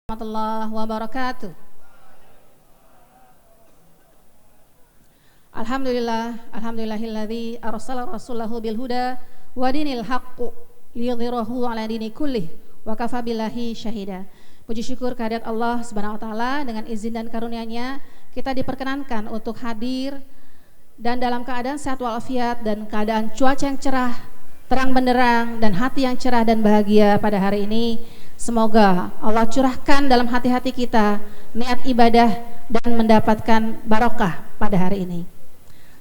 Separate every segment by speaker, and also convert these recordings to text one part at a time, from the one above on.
Speaker 1: Warahmatullahi wabarakatuh. Alhamdulillahilladzi arsala rasulahu bil huda wa dinil haqqi liyudhhirahu 'ala dini kullih wa kafa billahi syahida. Puji syukur kehadirat Allah Subhanahu wa taala, dengan izin dan karunia-Nya kita diperkenankan untuk hadir dan dalam keadaan sehat walafiat dan keadaan cuaca yang cerah, terang benderang dan hati yang cerah dan bahagia pada hari ini. Semoga Allah curahkan dalam hati-hati kita niat ibadah dan mendapatkan barokah pada hari ini.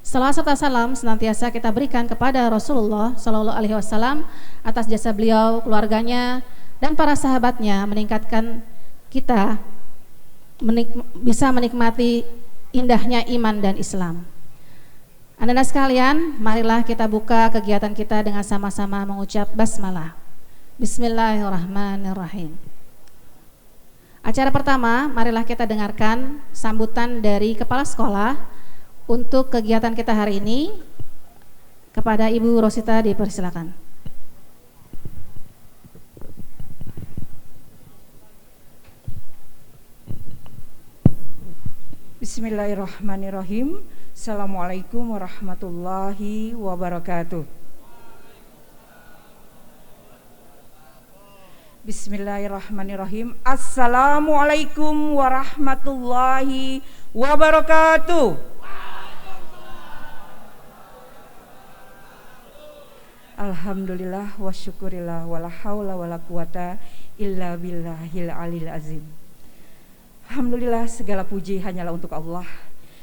Speaker 1: Salawat serta salam senantiasa kita berikan kepada Rasulullah Sallallahu Alaihi Wasallam atas jasa beliau, keluarganya, dan para sahabatnya, meningkatkan kita bisa menikmati indahnya iman dan Islam. Anda sekalian, marilah kita buka kegiatan kita dengan sama-sama mengucap basmalah. Bismillahirrahmanirrahim. Acara pertama, marilah kita dengarkan sambutan dari Kepala Sekolah untuk kegiatan kita hari ini. Kepada Ibu Rosita dipersilakan.
Speaker 2: Bismillahirrahmanirrahim. Assalamualaikum warahmatullahi wabarakatuh. Bismillahirrahmanirrahim. Assalamualaikum warahmatullahi wabarakatuh. Alhamdulillah wa syukurillah wa la haula wa la quwata illa billahil alil azim. Alhamdulillah, segala puji hanyalah untuk Allah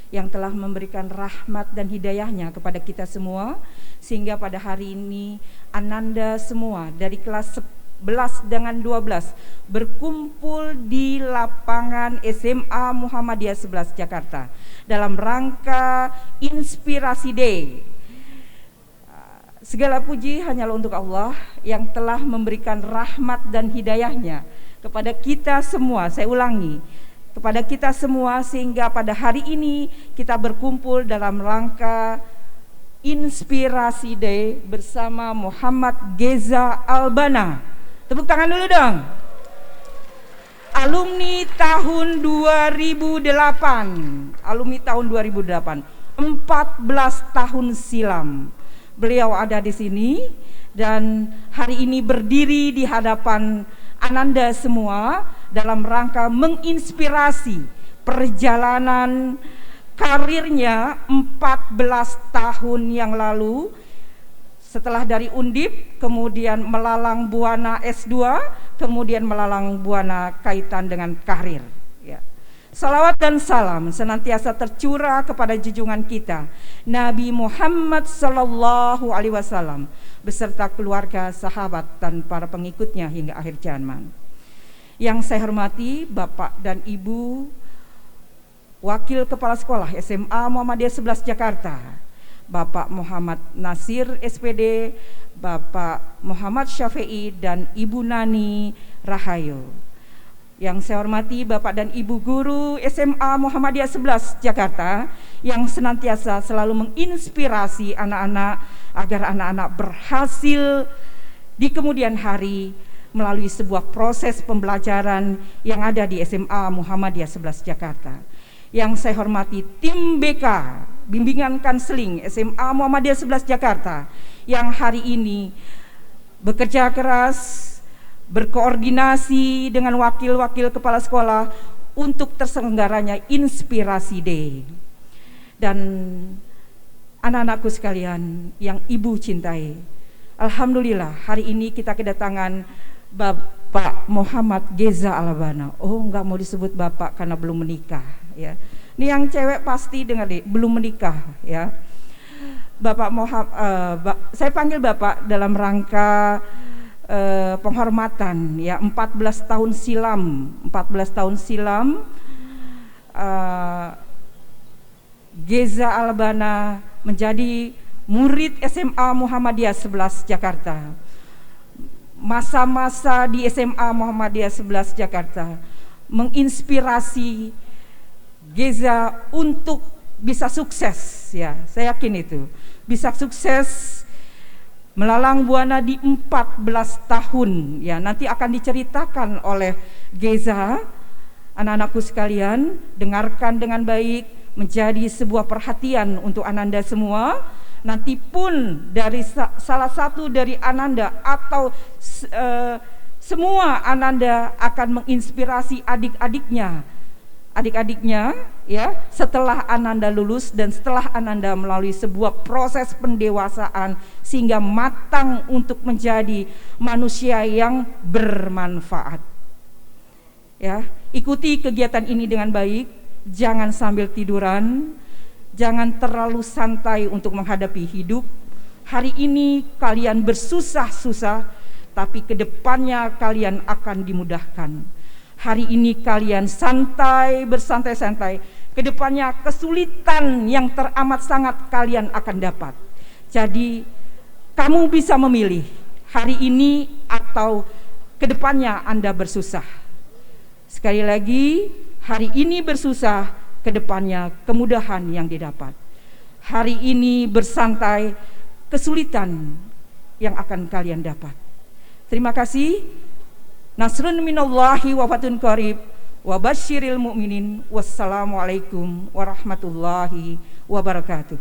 Speaker 2: yang telah memberikan rahmat dan hidayahnya kepada kita semua, sehingga pada hari ini Ananda semua dari kelas 11 dengan 12 berkumpul di lapangan SMA Muhammadiyah 11 Jakarta dalam rangka Inspirasi Day. Segala puji hanyalah untuk Allah yang telah memberikan rahmat dan hidayahnya kepada kita semua. Saya ulangi, kepada kita semua, sehingga pada hari ini kita berkumpul dalam rangka Inspirasi Day bersama Muhammad Geza Albana. Tepuk tangan dulu dong. Alumni tahun 2008. Alumni tahun 2008. 14 tahun silam beliau ada di sini, dan hari ini berdiri di hadapan Ananda semua dalam rangka menginspirasi perjalanan karirnya 14 tahun yang lalu. Setelah dari Undip, kemudian melalang buana S2, kemudian melalang buana kaitan dengan karir. Ya. Salawat dan salam senantiasa tercurah kepada junjungan kita, Nabi Muhammad Sallallahu Alaihi Wasallam, beserta keluarga, sahabat, dan para pengikutnya hingga akhir zaman. Yang saya hormati Bapak dan Ibu Wakil Kepala Sekolah SMA Muhammadiyah 11 Jakarta, Bapak Muhammad Nasir SPD, Bapak Muhammad Syafi'i, dan Ibu Nani Rahayu. Yang saya hormati Bapak dan Ibu Guru SMA Muhammadiyah 11 Jakarta yang senantiasa selalu menginspirasi anak-anak agar anak-anak berhasil di kemudian hari melalui sebuah proses pembelajaran yang ada di SMA Muhammadiyah 11 Jakarta. Yang saya hormati tim BK Bimbingan Kanseling SMA Muhammadiyah 11 Jakarta yang hari ini bekerja keras, berkoordinasi dengan wakil-wakil kepala sekolah untuk terselenggaranya Inspirasi Day. Dan anak-anakku sekalian yang Ibu cintai, alhamdulillah hari ini kita kedatangan Bapak Muhammad Geza Albana. Oh, enggak mau disebut Bapak karena belum menikah, ya. Ini yang cewek pasti dengar nih, belum menikah, ya. Bapak saya panggil Bapak dalam rangka penghormatan, ya. 14 tahun silam Geza Albana menjadi murid SMA Muhammadiyah 11 Jakarta. Masa-masa di SMA Muhammadiyah 11 Jakarta menginspirasi Geza untuk bisa sukses, ya. Saya yakin itu bisa sukses melalang buana di 14 tahun. Ya, nanti akan diceritakan oleh Geza. Anak-anakku sekalian, dengarkan dengan baik, menjadi sebuah perhatian untuk Ananda semua. Nanti pun dari salah satu dari Ananda atau semua Ananda akan menginspirasi adik-adiknya ya, setelah Ananda lulus dan setelah Ananda melalui sebuah proses pendewasaan sehingga matang untuk menjadi manusia yang bermanfaat. Ya, ikuti kegiatan ini dengan baik, jangan sambil tiduran, jangan terlalu santai untuk menghadapi hidup. Hari ini kalian bersusah-susah, tapi kedepannya kalian akan dimudahkan. Hari ini kalian santai, bersantai-santai, kedepannya kesulitan yang teramat sangat kalian akan dapat. Jadi kamu bisa memilih hari ini atau kedepannya Anda bersusah. Sekali lagi, hari ini bersusah, kedepannya kemudahan yang didapat. Hari ini bersantai, kesulitan yang akan kalian dapat. Terima kasih. Nasrun minallahi wa fatun qarib wa basyiril mu'minin. Wassalamualaikum warahmatullahi wabarakatuh.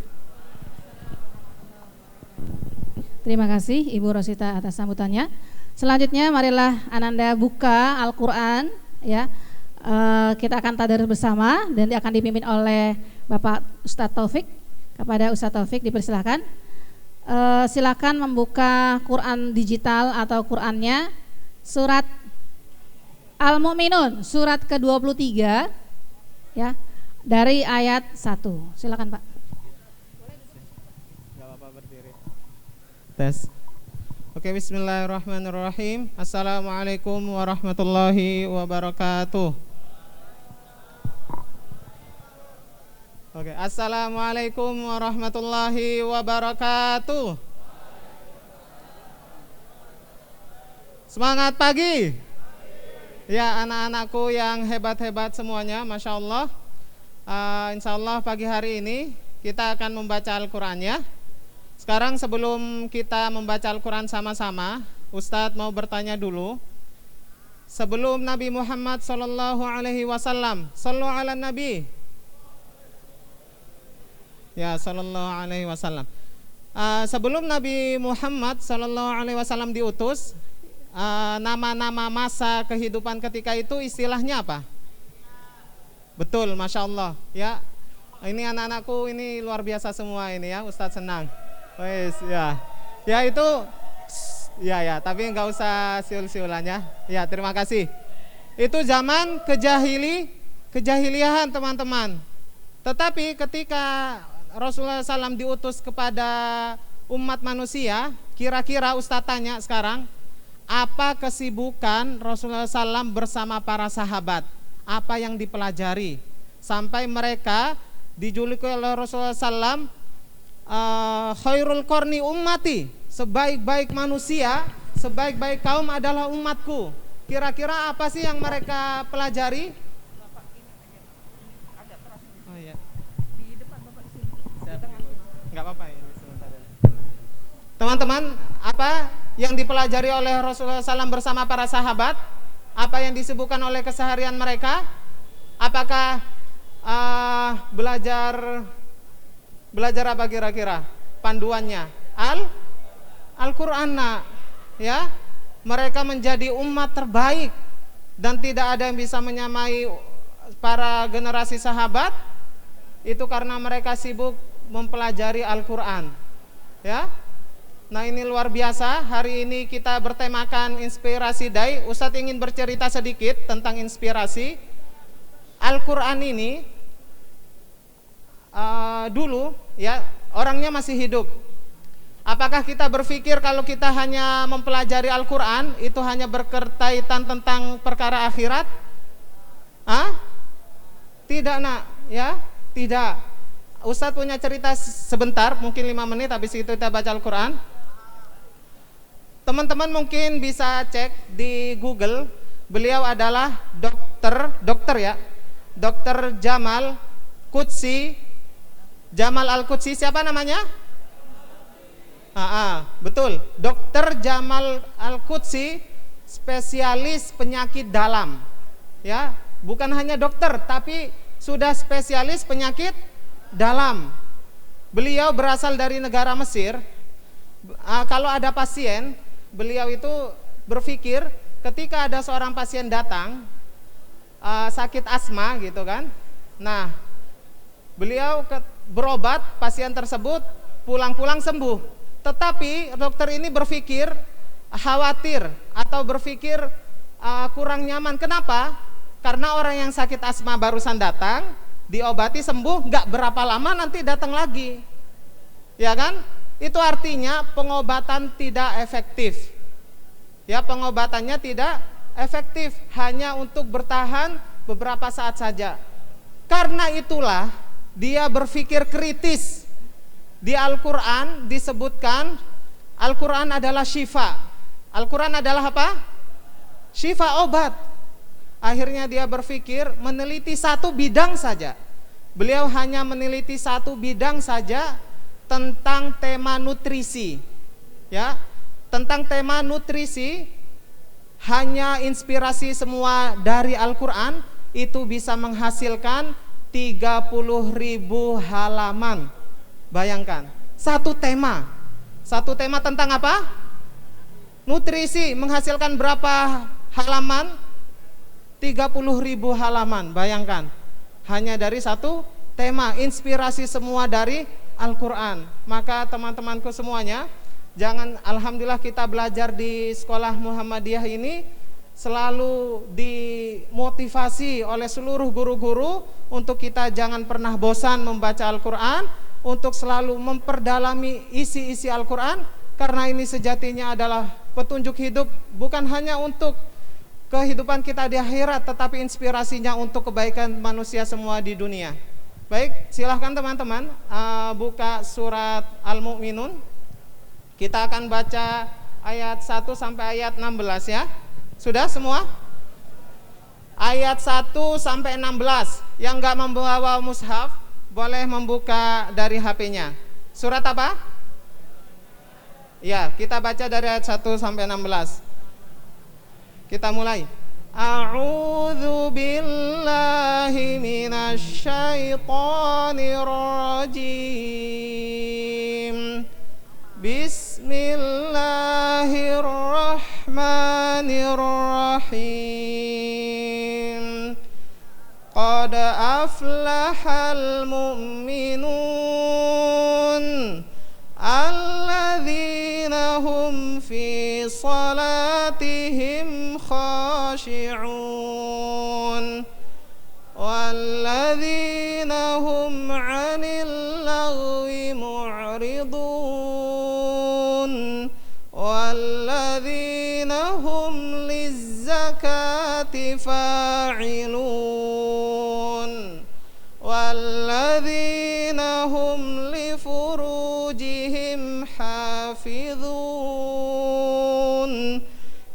Speaker 1: Terima kasih Ibu Rosita atas sambutannya. Selanjutnya marilah Ananda buka Al-Quran, ya. Kita akan tadarus bersama dan akan dipimpin oleh Bapak Ustadz Taufik. Kepada Ustadz Taufik dipersilakan. Silakan membuka Quran digital atau Qurannya surat Al-Mu'minun surat ke-23, ya, dari ayat 1. Silakan Pak.
Speaker 3: Gak apa-apa berdiri. Tes. Oke, bismillahirrahmanirrahim. Assalamualaikum warahmatullahi wabarakatuh. Oke, assalamualaikum warahmatullahi wabarakatuh. Semangat pagi. Ya, anak-anakku yang hebat-hebat semuanya, Masya Allah. Insya Allah pagi hari ini kita akan membaca Al-Qurannya. Sekarang sebelum kita membaca Al-Quran sama-sama, Ustadz mau bertanya dulu. Sebelum Nabi Muhammad SAW, Sallu ala Nabi. Ya, Sallallahu Alaihi Wasallam. Sebelum Nabi Muhammad SAW diutus, nama-nama masa kehidupan ketika itu istilahnya apa? Betul, Masya Allah. Ya, ini anak-anakku ini luar biasa semua ini ya, Ustadz senang. Wes, ya, ya itu, ya, tapi nggak usah siul-siulannya. Ya, terima kasih. Itu zaman kejahiliahan teman-teman. Tetapi ketika Rasulullah SAW diutus kepada umat manusia, kira-kira Ustadz tanya sekarang, apa kesibukan Rasulullah SAW bersama para sahabat? Apa yang dipelajari? Sampai mereka dijuluki oleh Rasulullah SAW, khairul qarni ummati, sebaik-baik manusia, sebaik-baik kaum adalah umatku. Kira-kira apa sih yang mereka pelajari? Oh iya. Enggak apa-apa ini sebentar. Teman-teman, apa yang dipelajari oleh Rasulullah SAW bersama para sahabat? Apa yang disebutkan oleh keseharian mereka? Apakah belajar apa kira-kira? Panduannya Al-Qur'an, ya. Mereka menjadi umat terbaik dan tidak ada yang bisa menyamai para generasi sahabat. Itu karena mereka sibuk mempelajari Al-Qur'an, ya. Nah, ini luar biasa. Hari ini kita bertemakan Inspirasi Day. Ustadz ingin bercerita sedikit tentang inspirasi. Al-Qur'an ini dulu ya orangnya masih hidup. Apakah kita berpikir kalau kita hanya mempelajari Al-Qur'an itu hanya berkaitan tentang perkara akhirat? Tidak, nak, ya, tidak. Ustadz punya cerita sebentar, mungkin 5 menit, habis itu kita baca Al-Qur'an. Teman-teman mungkin bisa cek di Google. Beliau adalah dokter ya, Dr. Jamal Qudsi, Jamal Al-Qudsi. Siapa namanya? Betul. Dokter Jamal Al-Qudsi, spesialis penyakit dalam. Ya, bukan hanya dokter, tapi sudah spesialis penyakit dalam. Beliau berasal dari negara Mesir. Kalau ada pasien, beliau itu berpikir ketika ada seorang pasien datang sakit asma gitu kan. Nah, beliau berobat pasien tersebut, pulang-pulang sembuh. Tetapi dokter ini berpikir khawatir atau berpikir kurang nyaman. Kenapa? Karena orang yang sakit asma barusan datang, diobati sembuh, nggak berapa lama nanti datang lagi, ya kan? Itu artinya pengobatan tidak efektif. Ya, pengobatannya tidak efektif, hanya untuk bertahan beberapa saat saja. Karena itulah dia berpikir kritis. Di Al-Quran disebutkan Al-Quran adalah syifa. Al-Quran adalah apa? Syifa, obat. Akhirnya dia berpikir meneliti satu bidang saja. Beliau hanya meneliti satu bidang saja tentang tema nutrisi. Ya, tentang tema nutrisi, hanya inspirasi semua dari Al-Quran itu bisa menghasilkan 30.000 halaman. Bayangkan, satu tema tentang apa? Nutrisi, menghasilkan berapa halaman? 30.000 halaman. Bayangkan, hanya dari satu tema, inspirasi semua dari Al-Quran. Maka teman-temanku semuanya, jangan, alhamdulillah kita belajar di sekolah Muhammadiyah ini selalu dimotivasi oleh seluruh guru-guru untuk kita jangan pernah bosan membaca Al-Quran, untuk selalu memperdalami isi-isi Al-Quran, karena ini sejatinya adalah petunjuk hidup, bukan hanya untuk kehidupan kita di akhirat, tetapi inspirasinya untuk kebaikan manusia semua di dunia. Baik, silahkan teman-teman buka surat Al-Mu'minun. Kita akan baca ayat 1 sampai ayat 16 ya. Sudah semua? Ayat 1 sampai 16. Yang enggak membawa mushaf boleh membuka dari HP-nya. Surat apa? Ya, kita baca dari ayat 1 sampai 16. Kita mulai. A'udzu billahi minasy syaithanir rajim. Bismillahirrahmanirrahim. Qad aflahal mu'minun alladzina hum fi salatihim khashi'un walladzina hum 'anil lagwi mu'ridun walladzina hum lizzakati fa'ilun walladzina hum lifurujihim hafizun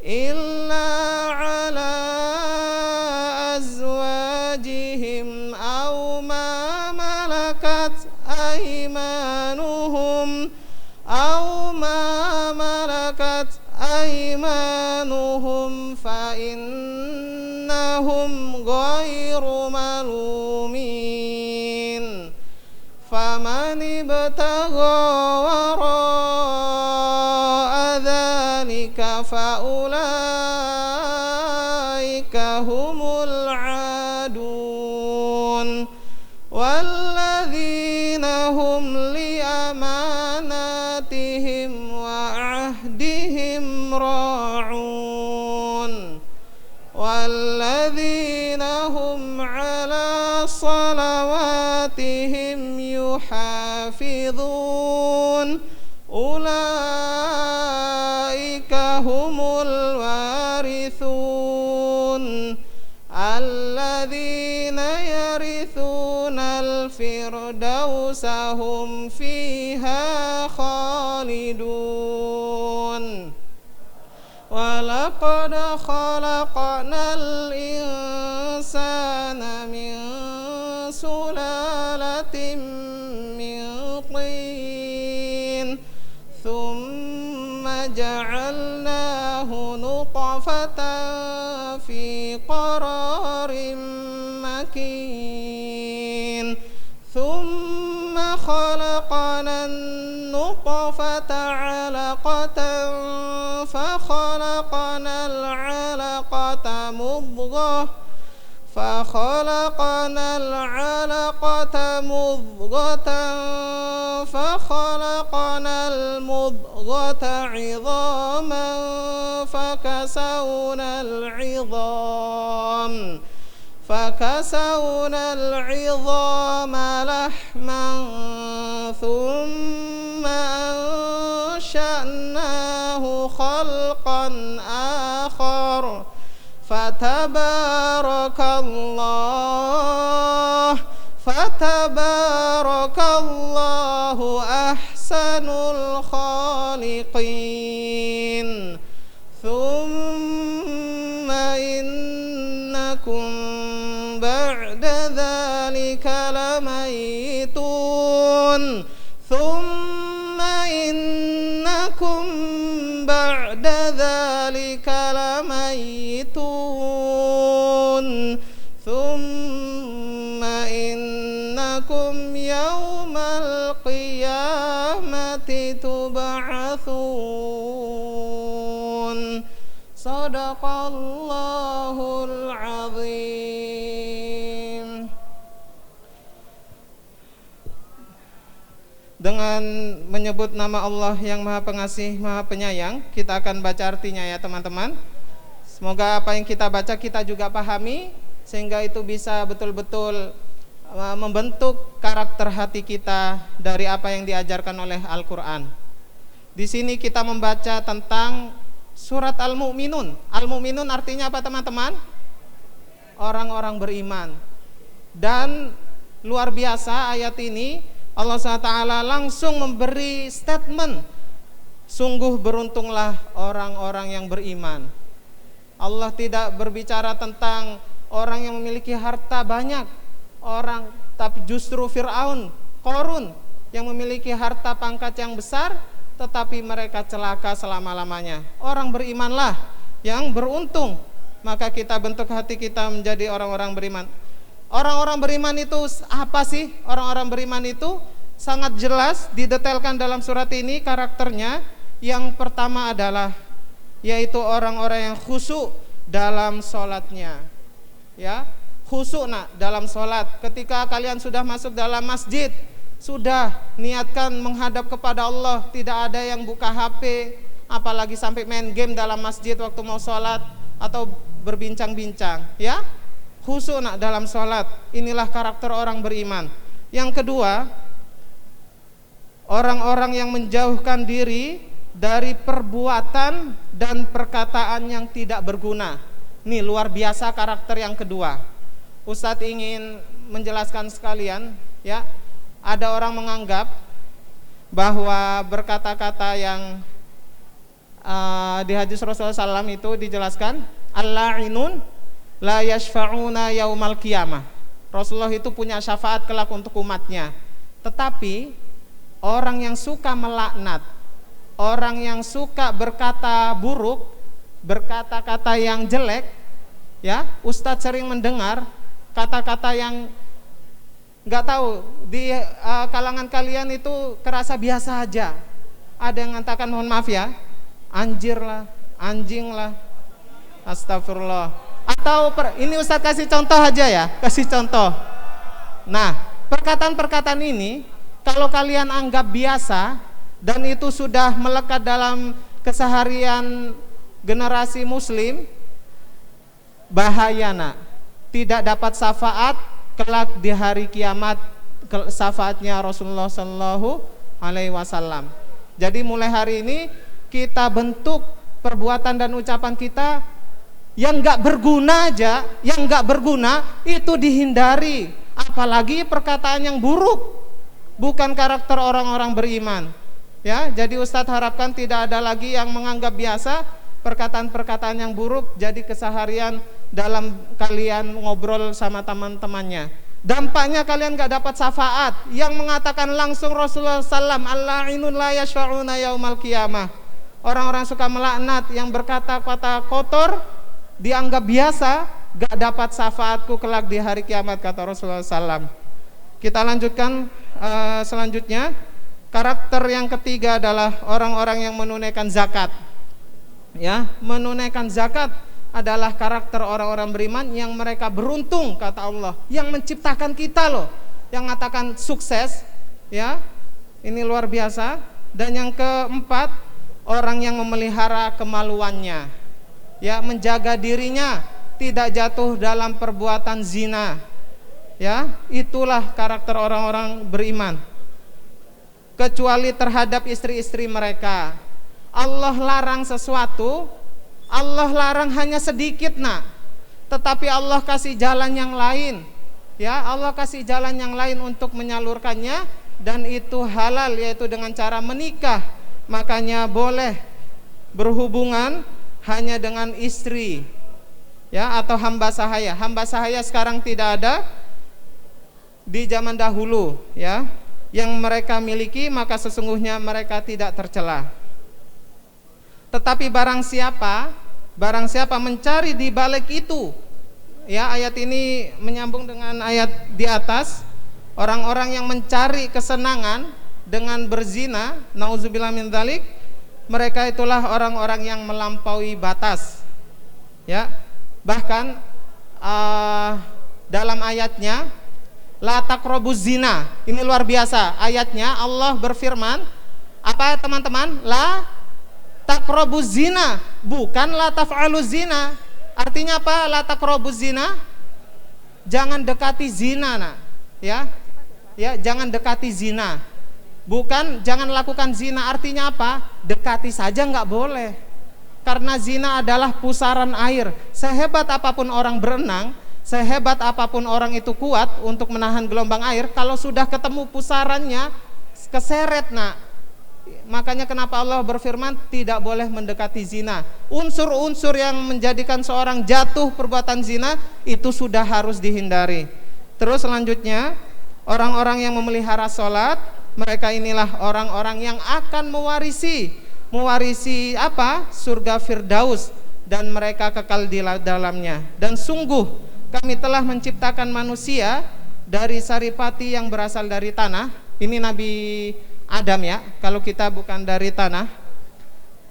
Speaker 3: illa ala azwajihim aw ma malakat aymanuhum fa innahum ghairu malumin faman ibtagha wara'a dzalika fa ulaika humul adun walladzina hum li amanatihim wa ahdihim ra'un walladzina hum ala salawatihim yuhafizun ulaika humul warithun alladzina yarithunal firdausa hum fiha khalidun walaqad khalaqnal insana min sulalatin min tin thumma nutfatan fi qararin makin thumma khalaqana an-nutfata 'alaqatan fa khalaqana al-'alaqata mudghah فخلقنا العلقة مضغة فخلقنا المضغة عظاما فكسونا العظام لحما ثم أنشأناه خلقا آخر فتبارك الله أحسن الخالقين ثم إنكم بعد ذلك لميتون ثم إنكم بعد ذلك لميتون ثم إنكم يوم القيامة تبعثون صدق الله العظيم. Dengan menyebut nama Allah yang Maha Pengasih, Maha Penyayang, kita akan baca artinya ya teman-teman. Semoga apa yang kita baca kita juga pahami, sehingga itu bisa betul-betul membentuk karakter hati kita dari apa yang diajarkan oleh Al-Quran. Di sini kita membaca tentang surat Al-Mu'minun. Al-Mu'minun artinya apa teman-teman? Orang-orang beriman. Dan luar biasa ayat ini Allah SWT langsung memberi statement, sungguh beruntunglah orang-orang yang beriman. Allah tidak berbicara tentang orang yang memiliki harta banyak, tapi justru Fir'aun, Qarun yang memiliki harta pangkat yang besar, tetapi mereka celaka selama-lamanya. Orang berimanlah yang beruntung. Maka kita bentuk hati kita menjadi orang-orang beriman. Orang-orang beriman itu apa sih? Orang-orang beriman itu sangat jelas didetailkan dalam surat ini karakternya. Yang pertama adalah yaitu orang-orang yang khusyuk dalam sholatnya. Ya, khusyuk dalam sholat. Ketika kalian sudah masuk dalam masjid, sudah niatkan menghadap kepada Allah, tidak ada yang buka HP, apalagi sampai main game dalam masjid waktu mau sholat atau berbincang-bincang. Ya, khusyuk dalam sholat. Inilah karakter orang beriman. Yang kedua, orang-orang yang menjauhkan diri dari perbuatan dan perkataan yang tidak berguna. Ini luar biasa karakter yang kedua. Ustadz ingin menjelaskan sekalian, ya. Ada orang menganggap bahwa berkata-kata yang di hadis Rasulullah SAW itu dijelaskan, al-la'inun la yashfa'una yaumal qiyamah. Rasulullah itu punya syafaat kelak untuk umatnya. Tetapi orang yang suka melaknat, orang yang suka berkata buruk, berkata-kata yang jelek, ya, Ustadz sering mendengar kata-kata yang nggak tahu di kalangan kalian itu kerasa biasa aja. Ada yang mengatakan, mohon maaf ya, anjir lah, anjing lah, astagfirullah. Atau ini Ustadz kasih contoh aja ya, kasih contoh. Nah, perkataan-perkataan ini kalau kalian anggap biasa dan itu sudah melekat dalam keseharian generasi muslim, bahaya nak. Tidak dapat syafaat kelak di hari kiamat, syafaatnya Rasulullah Sallallahu Alaihi Wasallam. Jadi mulai hari ini kita bentuk perbuatan dan ucapan kita yang nggak berguna aja, yang nggak berguna itu dihindari. Apalagi perkataan yang buruk, bukan karakter orang-orang beriman. Ya, jadi Ustadz harapkan tidak ada lagi yang menganggap biasa perkataan-perkataan yang buruk jadi keseharian dalam kalian ngobrol sama teman-temannya. Dampaknya kalian gak dapat syafaat. Yang mengatakan langsung Rasulullah SAW, al-la'inun la yashfa'una yaumal qiyamah. orang-orang suka melaknat, yang berkata-kata kotor dianggap biasa, gak dapat syafaatku kelak di hari kiamat, kata Rasulullah SAW. Kita lanjutkan selanjutnya. Karakter yang ketiga adalah orang-orang yang menunaikan zakat. Ya, menunaikan zakat adalah karakter orang-orang beriman yang mereka beruntung, kata Allah, yang menciptakan kita loh, yang mengatakan sukses, ya, ini luar biasa. Dan yang keempat, orang yang memelihara kemaluannya, ya, menjaga dirinya tidak jatuh dalam perbuatan zina, ya, itulah karakter orang-orang beriman. Kecuali terhadap istri-istri mereka, Allah larang sesuatu, Allah larang hanya sedikit nak, tetapi Allah kasih jalan yang lain, ya, Allah kasih jalan yang lain untuk menyalurkannya, dan itu halal, yaitu dengan cara menikah. Makanya boleh berhubungan hanya dengan istri, ya, atau hamba sahaya. Hamba sahaya sekarang tidak ada, di zaman dahulu, ya, yang mereka miliki, maka sesungguhnya mereka tidak tercela. Tetapi barang siapa mencari di balik itu, ya, ayat ini menyambung dengan ayat di atas. Orang-orang yang mencari kesenangan dengan berzina, nauzubillah min dzalik, mereka itulah orang-orang yang melampaui batas, ya. Bahkan dalam ayatnya, la taqrabuz zina, ini luar biasa ayatnya. Allah berfirman, apa teman-teman? La taqrabuz zina, bukan la taf'aluz zina. Artinya apa? La taqrabuz zina, jangan dekati zina, nah, ya, ya, jangan dekati zina, bukan jangan lakukan zina. Artinya apa? Dekati saja nggak boleh, karena zina adalah pusaran air. Sehebat apapun orang berenang, sehebat apapun orang itu kuat untuk menahan gelombang air, kalau sudah ketemu pusarannya keseret, nak. Makanya kenapa Allah berfirman tidak boleh mendekati zina. Unsur-unsur yang menjadikan seorang jatuh perbuatan zina itu sudah harus dihindari. Terus selanjutnya, orang-orang yang memelihara sholat, mereka inilah orang-orang yang akan mewarisi apa? Surga Firdaus, dan mereka kekal di dalamnya. Dan sungguh kami telah menciptakan manusia dari saripati yang berasal dari tanah. Ini Nabi Adam, ya, kalau kita bukan dari tanah.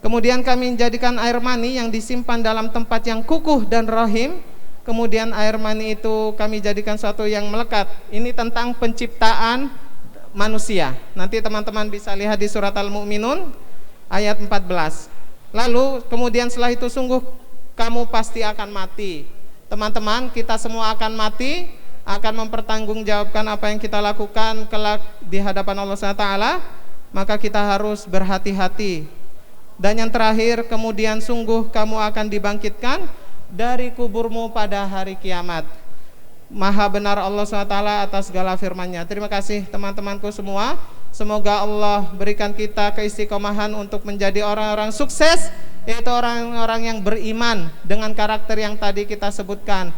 Speaker 3: Kemudian kami menjadikan air mani yang disimpan dalam tempat yang kukuh dan rahim. Kemudian air mani itu kami jadikan suatu yang melekat. Ini tentang penciptaan manusia. Nanti teman-teman bisa lihat di surat Al-Mu'minun ayat 14. Lalu kemudian setelah itu sungguh kamu pasti akan mati. Teman-teman, kita semua akan mati, akan mempertanggungjawabkan apa yang kita lakukan kelak di hadapan Allah SWT. Maka kita harus berhati-hati. Dan yang terakhir, kemudian sungguh kamu akan dibangkitkan dari kuburmu pada hari kiamat. Maha benar Allah SWT atas segala firman-Nya. Terima kasih teman-temanku semua. Semoga Allah berikan kita keistiqomahan untuk menjadi orang-orang sukses, yaitu orang-orang yang beriman dengan karakter yang tadi kita sebutkan.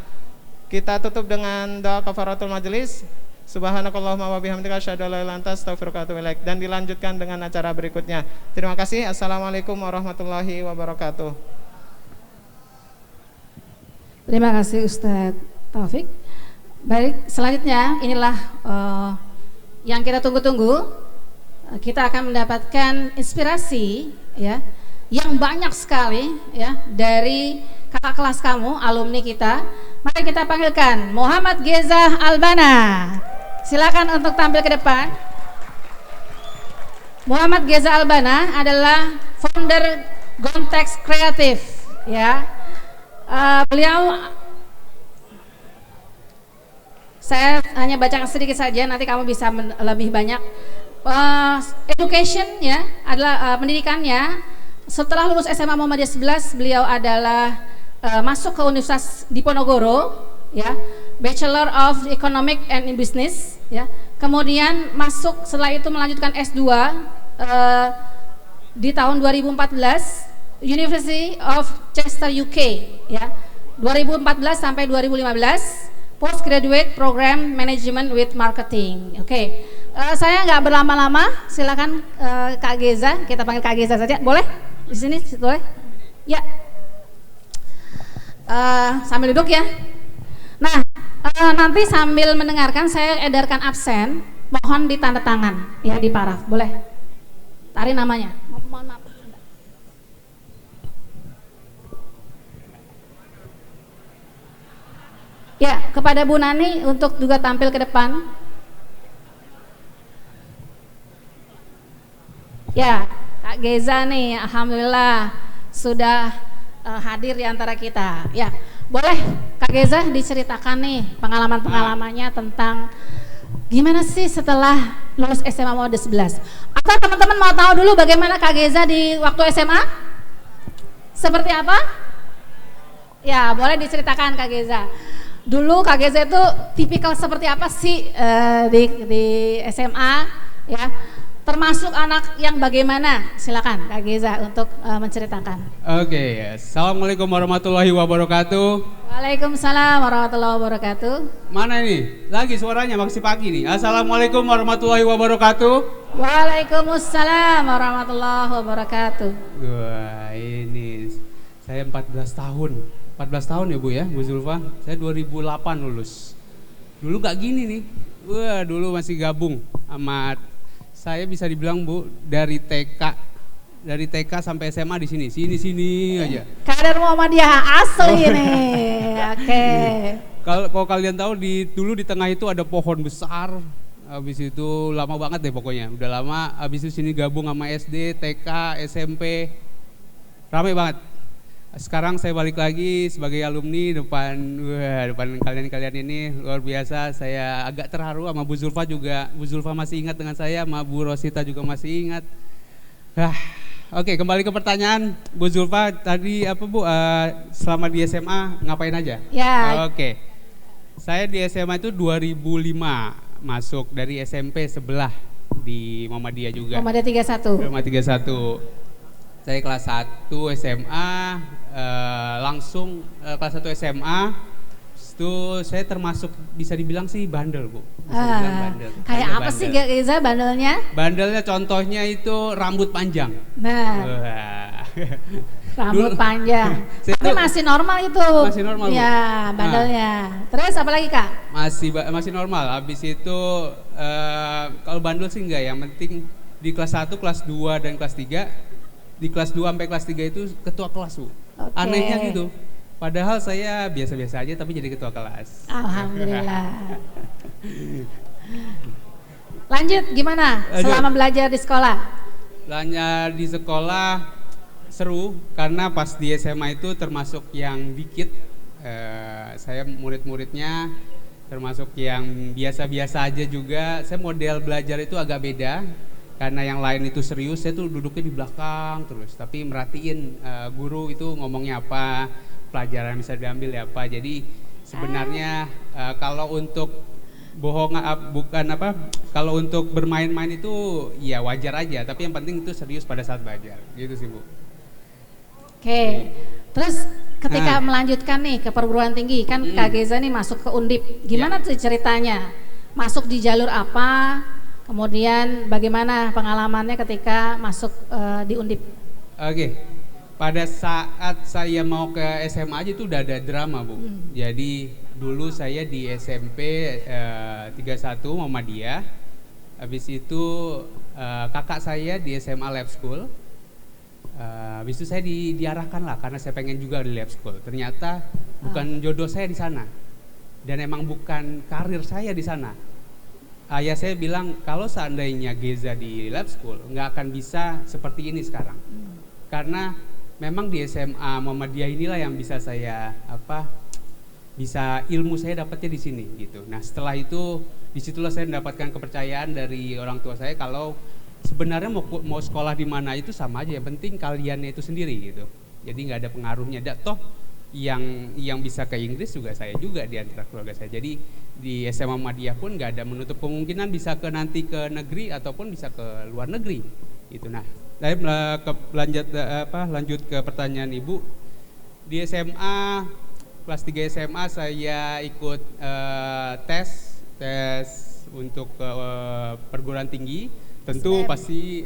Speaker 3: Kita tutup dengan doa kafaratul majelis. Subhanakallahumma wa bihamdika asyhadu an la ilaha illa anta astaghfiruka wa atubu ilaik. Dan dilanjutkan dengan acara berikutnya. Terima kasih. Assalamualaikum warahmatullahi wabarakatuh.
Speaker 1: Terima kasih Ustadz Taufik. Baik, selanjutnya inilah yang kita tunggu-tunggu. Kita akan mendapatkan inspirasi, ya, yang banyak sekali, ya, dari kakak kelas kamu, alumni kita. Mari kita panggilkan Muhammad Geza Albana. Silakan untuk tampil ke depan. Muhammad Geza Albana adalah founder Gontex Kreatif, ya. Beliau, saya hanya bacakan sedikit saja, nanti kamu bisa lebih banyak. Education, ya, adalah pendidikannya. Setelah lulus SMA Muhammadiyah 11, beliau adalah masuk ke Universitas Diponegoro, ya, Bachelor of Economic and in Business, ya. Kemudian masuk, setelah itu melanjutkan S2 di tahun 2014 University of Chester UK, ya, 2014 sampai 2015 Postgraduate Program Management with Marketing. Oke. Saya nggak berlama-lama, silakan Kak Geza, kita panggil Kak Geza saja, boleh? Di sini boleh? Ya. Sambil duduk ya. Nah, nanti sambil mendengarkan saya edarkan absen, mohon ditanda tangan ya di paraf, boleh? Tari namanya. Mohon maaf. Ya, kepada Bu Nani untuk juga tampil ke depan. Ya, Kak Geza nih, alhamdulillah sudah hadir di antara kita. Ya, boleh Kak Geza diceritakan nih pengalaman-pengalamannya tentang gimana sih setelah lulus SMA Mode 11. Atau teman-teman mau tahu dulu bagaimana Kak Geza di waktu SMA? Seperti apa? Ya, boleh diceritakan Kak Geza. Dulu Kak Geza itu tipikal seperti apa sih di SMA ya? Termasuk anak yang bagaimana? Silakan Kak Geza untuk menceritakan.
Speaker 4: Oke, assalamualaikum warahmatullahi wabarakatuh.
Speaker 1: Waalaikumsalam warahmatullahi wabarakatuh.
Speaker 4: Mana ini? Lagi suaranya masih pagi nih. Assalamualaikum warahmatullahi wabarakatuh.
Speaker 1: Waalaikumsalam warahmatullahi wabarakatuh.
Speaker 4: Wah, ini saya 14 tahun. 14 tahun ya Bu ya, Bu Zulfa. Saya 2008 lulus. Dulu gak gini nih. Wah, dulu masih gabung sama saya bisa dibilang Bu dari TK sampai SMA di sini aja.
Speaker 1: Kader Muhammadiyah asli nih. Oke.
Speaker 4: Kalau kalian tahu dulu di tengah itu ada pohon besar. Habis itu lama banget deh pokoknya. Udah lama. Habis itu sini gabung sama SD, TK, SMP. Ramai banget. Sekarang saya balik lagi sebagai alumni depan kalian ini luar biasa. Saya agak terharu sama Bu Zulfa juga. Bu Zulfa masih ingat dengan saya, sama Bu Rosita juga masih ingat. Oke, kembali ke pertanyaan Bu Zulfa tadi apa Bu? Selama di SMA ngapain aja?
Speaker 1: Ya.
Speaker 4: Oke. Saya di SMA itu 2005 masuk dari SMP sebelah di Muhammadiyah juga.
Speaker 1: Muhammadiyah 31.
Speaker 4: Muhammadiyah 31. Saya kelas 1 SMA, langsung kelas 1 SMA, itu saya termasuk bisa dibilang sih bandel Bu. Bisa dibilang bandel.
Speaker 1: Kayak apa sih Kak Geza bandelnya?
Speaker 4: Bandelnya contohnya itu rambut panjang.
Speaker 1: Nah, rambut panjang. Tapi masih normal itu.
Speaker 4: Masih normal Bu.
Speaker 1: Ya, bandelnya. Terus apa lagi Kak?
Speaker 4: Masih normal. Habis itu kalau bandel sih enggak, yang penting di kelas 1, kelas 2 dan kelas 3. Di kelas 2 sampai kelas 3 itu ketua kelas Bu.
Speaker 1: Okay.
Speaker 4: Anehnya gitu. Padahal saya biasa-biasa aja tapi jadi ketua kelas.
Speaker 1: Alhamdulillah. Lanjut gimana selama belajar di sekolah?
Speaker 4: Belajar di sekolah seru karena pas di SMA itu termasuk yang dikit. Saya murid-muridnya termasuk yang biasa-biasa aja juga. Saya model belajar itu agak beda. Karena yang lain itu serius, saya tuh duduknya di belakang terus, tapi merhatiin guru itu ngomongnya apa, pelajaran bisa diambil ya apa. Jadi sebenarnya kalau untuk kalau untuk bermain-main itu ya wajar aja, tapi yang penting itu serius pada saat belajar, gitu sih Bu.
Speaker 1: Oke. Terus ketika melanjutkan nih ke perguruan tinggi, kan Kak Geza nih masuk ke Undip, gimana tuh ceritanya? Masuk di jalur apa? Kemudian bagaimana pengalamannya ketika masuk di Undip? Oke,
Speaker 4: pada saat saya mau ke SMA aja itu udah ada drama Bu. Jadi dulu saya di SMP 31 Muhammadiyah. Habis itu kakak saya di SMA Lab School. Habis itu saya diarahkan lah karena saya pengen juga di Lab School. Ternyata bukan jodoh saya di sana dan emang bukan karir saya di sana. Ayah saya bilang kalau seandainya Geza di Lab School nggak akan bisa seperti ini sekarang, karena memang di SMA Muhammadiyah inilah yang bisa saya bisa ilmu saya dapatnya di sini gitu. Nah setelah itu disitulah saya mendapatkan kepercayaan dari orang tua saya kalau sebenarnya mau sekolah di mana itu sama aja, yang penting kaliannya itu sendiri gitu. Jadi nggak ada pengaruhnya. Toh yang bisa ke Inggris juga saya juga di antara keluarga saya. Jadi di SMA Muhammadiyah pun nggak ada menutup kemungkinan bisa nanti ke negeri ataupun bisa ke luar negeri gitu. Nah saya lanjut ke pertanyaan Ibu. Di SMA kelas 3 SMA saya ikut tes untuk perguruan tinggi. Tentu pasti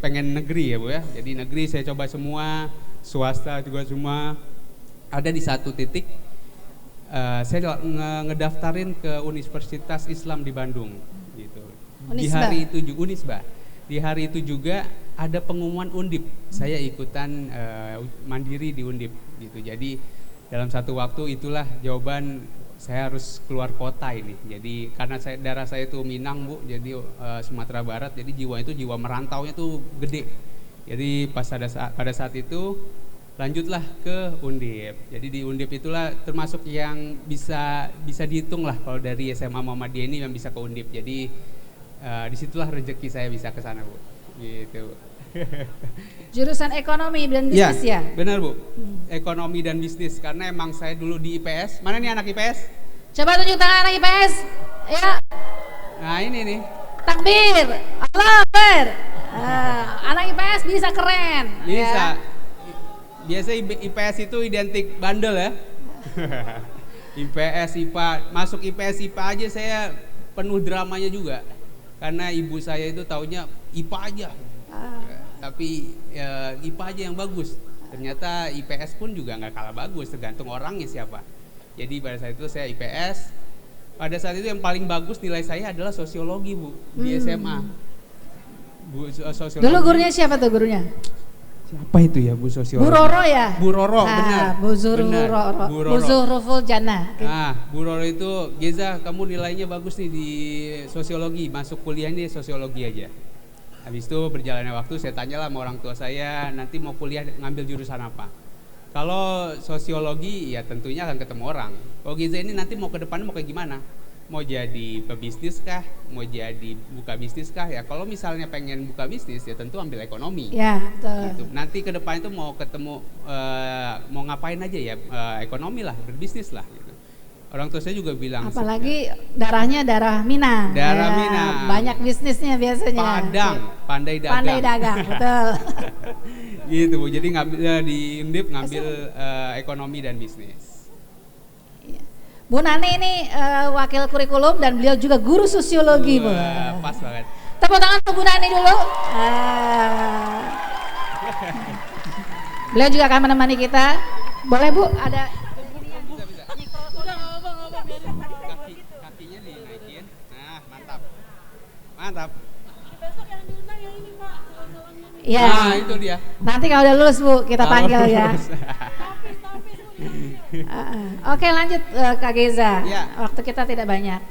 Speaker 4: pengen negeri ya Bu ya. Jadi negeri saya coba semua, swasta juga semua. Ada di satu titik saya ngedaftarin ke Universitas Islam di Bandung gitu. Di hari itu Unisba. Di hari itu juga ada pengumuman Undip. Saya ikutan mandiri di Undip gitu. Jadi dalam satu waktu itulah jawaban saya harus keluar kota ini. Jadi karena daerah saya itu Minang Bu, jadi Sumatera Barat. Jadi jiwa merantaunya tuh gede. Jadi pada saat itu lanjutlah ke Undip. Jadi di Undip itulah termasuk yang bisa dihitung lah kalau dari SMA Muhammadiyah ini yang bisa ke Undip. Jadi disitulah rezeki saya bisa ke sana Bu. Gitu.
Speaker 1: Jurusan ekonomi dan bisnis ya?
Speaker 4: Benar Bu. Ekonomi dan bisnis karena emang saya dulu di IPS. Mana nih anak IPS?
Speaker 1: Coba tunjuk tangan anak IPS. Ya.
Speaker 4: Nah ini nih.
Speaker 1: Takbir. Allah Akbar. Anak IPS bisa keren.
Speaker 4: Bisa.
Speaker 1: Ya.
Speaker 4: Biasa IPS itu identik bandel ya. IPS, IPA, masuk IPS, IPA aja saya penuh dramanya juga. Karena ibu saya itu taunya IPA aja. Tapi IPA aja yang bagus. Ternyata IPS pun juga nggak kalah bagus, tergantung orangnya siapa. Jadi pada saat itu saya IPS. Pada saat itu yang paling bagus nilai saya adalah sosiologi Bu di SMA. Sosiologi.
Speaker 1: Dulu gurunya siapa tuh gurunya?
Speaker 4: Siapa itu ya Bu sosiologi?
Speaker 1: Bu Roro ya?
Speaker 4: Bu Roro, benar.
Speaker 1: Bu Zuhruful Jannah.
Speaker 4: Nah, Bu Roro itu, Geza kamu nilainya bagus nih di sosiologi, masuk kuliah ini sosiologi aja. Habis itu berjalannya waktu saya tanyalah sama orang tua saya, nanti mau kuliah ngambil jurusan apa? Kalau sosiologi ya tentunya akan ketemu orang. Oh Geza ini nanti mau ke depan mau kayak gimana? Mau jadi pebisnis kah? Mau jadi buka bisnis kah? Ya kalau misalnya pengen buka bisnis ya tentu ambil ekonomi.
Speaker 1: Ya, betul.
Speaker 4: Gitu. Nanti ke depan itu mau ketemu mau ngapain aja ya ekonomi lah, berbisnis lah. Gitu. Orang tua saya juga bilang.
Speaker 1: Apalagi darahnya darah Minang.
Speaker 4: Darah Minang.
Speaker 1: Banyak bisnisnya biasanya.
Speaker 4: Padang, pandai dagang.
Speaker 1: Pandai dagang, betul.
Speaker 4: Gitu Bu. Jadi di Undip ngambil ekonomi dan bisnis.
Speaker 1: Bu Nani ini wakil kurikulum dan beliau juga guru sosiologi Bu.
Speaker 4: Pas banget.
Speaker 1: Tepuk tangan untuk Bu Nani dulu. Beliau juga akan menemani kita. Boleh Bu, ada
Speaker 4: kakinya dinaikin. Nah, mantap.
Speaker 5: Besok yang diundang yang ini Pak.
Speaker 1: ya.
Speaker 4: Nah, itu dia.
Speaker 1: Nanti kalau udah lulus Bu, kita panggil ya. Oke lanjut Kak Geza.
Speaker 4: Ya.
Speaker 1: Waktu kita tidak banyak.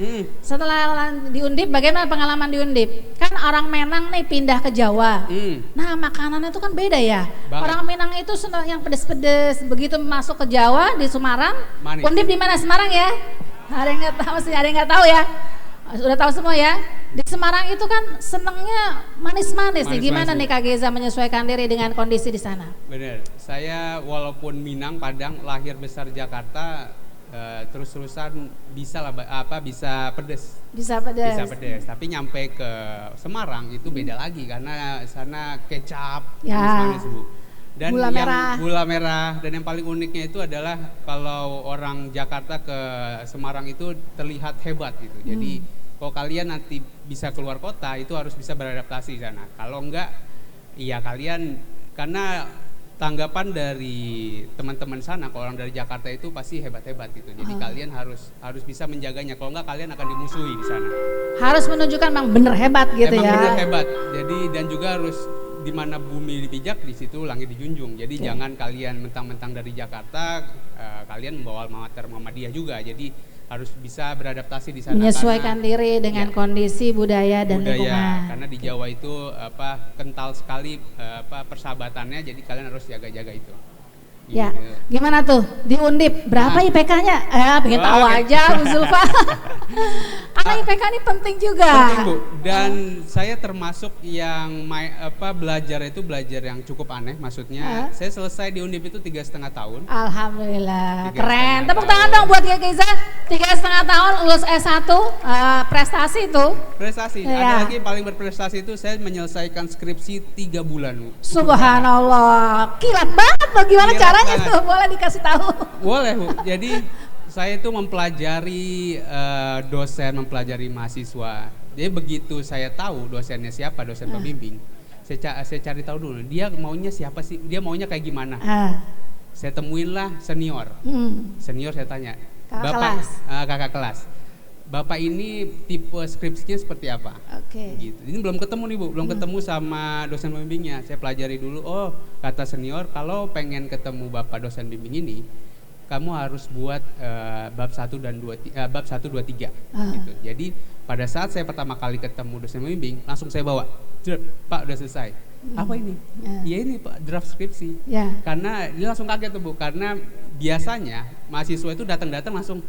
Speaker 1: Setelah di Undip, bagaimana pengalaman di Undip? Kan orang Minang nih pindah ke Jawa. Nah makanannya itu kan beda ya.
Speaker 4: Banget.
Speaker 1: Orang Minang itu senang yang pedes-pedes. Begitu masuk ke Jawa di Semarang,
Speaker 4: Manis.
Speaker 1: Undip di mana Semarang ya? Ada yang nggak tahu sih, ada yang nggak tahu ya? Sudah tahu semua ya? Di Semarang itu kan senengnya manis-manis nih. Gimana nih Kak Geza menyesuaikan diri dengan kondisi di sana?
Speaker 4: Bener, saya walaupun Minang, Padang, lahir besar Jakarta, terus-terusan bisa lah bisa pedes.
Speaker 1: Bisa pedes.
Speaker 4: Bisa pedes, tapi nyampe ke Semarang itu beda lagi karena sana kecap,
Speaker 1: Ya.
Speaker 4: manis-manis Bu. Dan
Speaker 1: Gula
Speaker 4: yang
Speaker 1: merah.
Speaker 4: gula merah dan yang paling uniknya itu adalah kalau orang Jakarta ke Semarang itu terlihat hebat gitu. Jadi kalau kalian nanti bisa keluar kota itu harus bisa beradaptasi di sana. Kalau enggak, iya kalian karena tanggapan dari teman-teman sana kalau orang dari Jakarta itu pasti hebat-hebat gitu. Jadi kalian harus bisa menjaganya. Kalau enggak kalian akan dimusuhi di sana.
Speaker 1: Harus menunjukkan memang bener hebat gitu
Speaker 4: Emang
Speaker 1: ya.
Speaker 4: benar hebat. Jadi dan juga harus di mana bumi dipijak di situ langit dijunjung. Jadi jangan kalian mentang-mentang dari Jakarta kalian membawa mater Muhammadiyah juga. Jadi harus bisa beradaptasi di sana.
Speaker 1: Menyesuaikan diri dengan kondisi budaya dan lingkungan.
Speaker 4: Karena di Jawa itu kental sekali persahabatannya. Jadi kalian harus jaga-jaga itu.
Speaker 1: Ya,
Speaker 4: Gitu.
Speaker 1: gimana tuh di Undip? Berapa IPK-nya? Pengen tahu aja Bu Zulfa. Karena IPK ini penting juga.
Speaker 4: Penting Bu. Dan saya termasuk yang belajar yang cukup aneh. Maksudnya saya selesai di Undip itu 3,5 tahun.
Speaker 1: Alhamdulillah,
Speaker 4: 3,5
Speaker 1: keren. Tepuk
Speaker 4: tahun.
Speaker 1: tangan dong buat Kak Geza. 3,5 tahun lulus S1, prestasi itu.
Speaker 4: Prestasi.
Speaker 1: Ya.
Speaker 4: Ada lagi yang paling berprestasi itu saya menyelesaikan skripsi 3 bulan Bu.
Speaker 1: Subhanallah, kilat banget loh. Gimana
Speaker 4: Kilat
Speaker 1: caranya
Speaker 4: banget.
Speaker 1: tuh? Boleh dikasih tahu?
Speaker 4: Boleh Bu. Jadi saya itu mempelajari dosen, mempelajari mahasiswa. Jadi begitu saya tahu dosennya siapa, dosen pembimbing, saya cari tahu dulu dia maunya siapa sih, dia maunya kayak gimana. Saya temuin lah senior. Senior saya tanya, kakak kelas. Bapak ini tipe skripsinya seperti apa? Gitu. Ini belum ketemu nih Bu, belum ketemu sama dosen pembimbingnya. Saya pelajari dulu. Oh, kata senior, kalau pengen ketemu Bapak dosen bimbing ini, kamu harus buat bab 1 dan 2 bab 1 2 3 gitu. Jadi pada saat saya pertama kali ketemu dosen pembimbing, langsung saya bawa. Pak udah selesai. Apa ini? Ya ini Pak, draft skripsi. Karena dia langsung kaget tuh Bu, karena biasanya mahasiswa itu datang-datang langsung,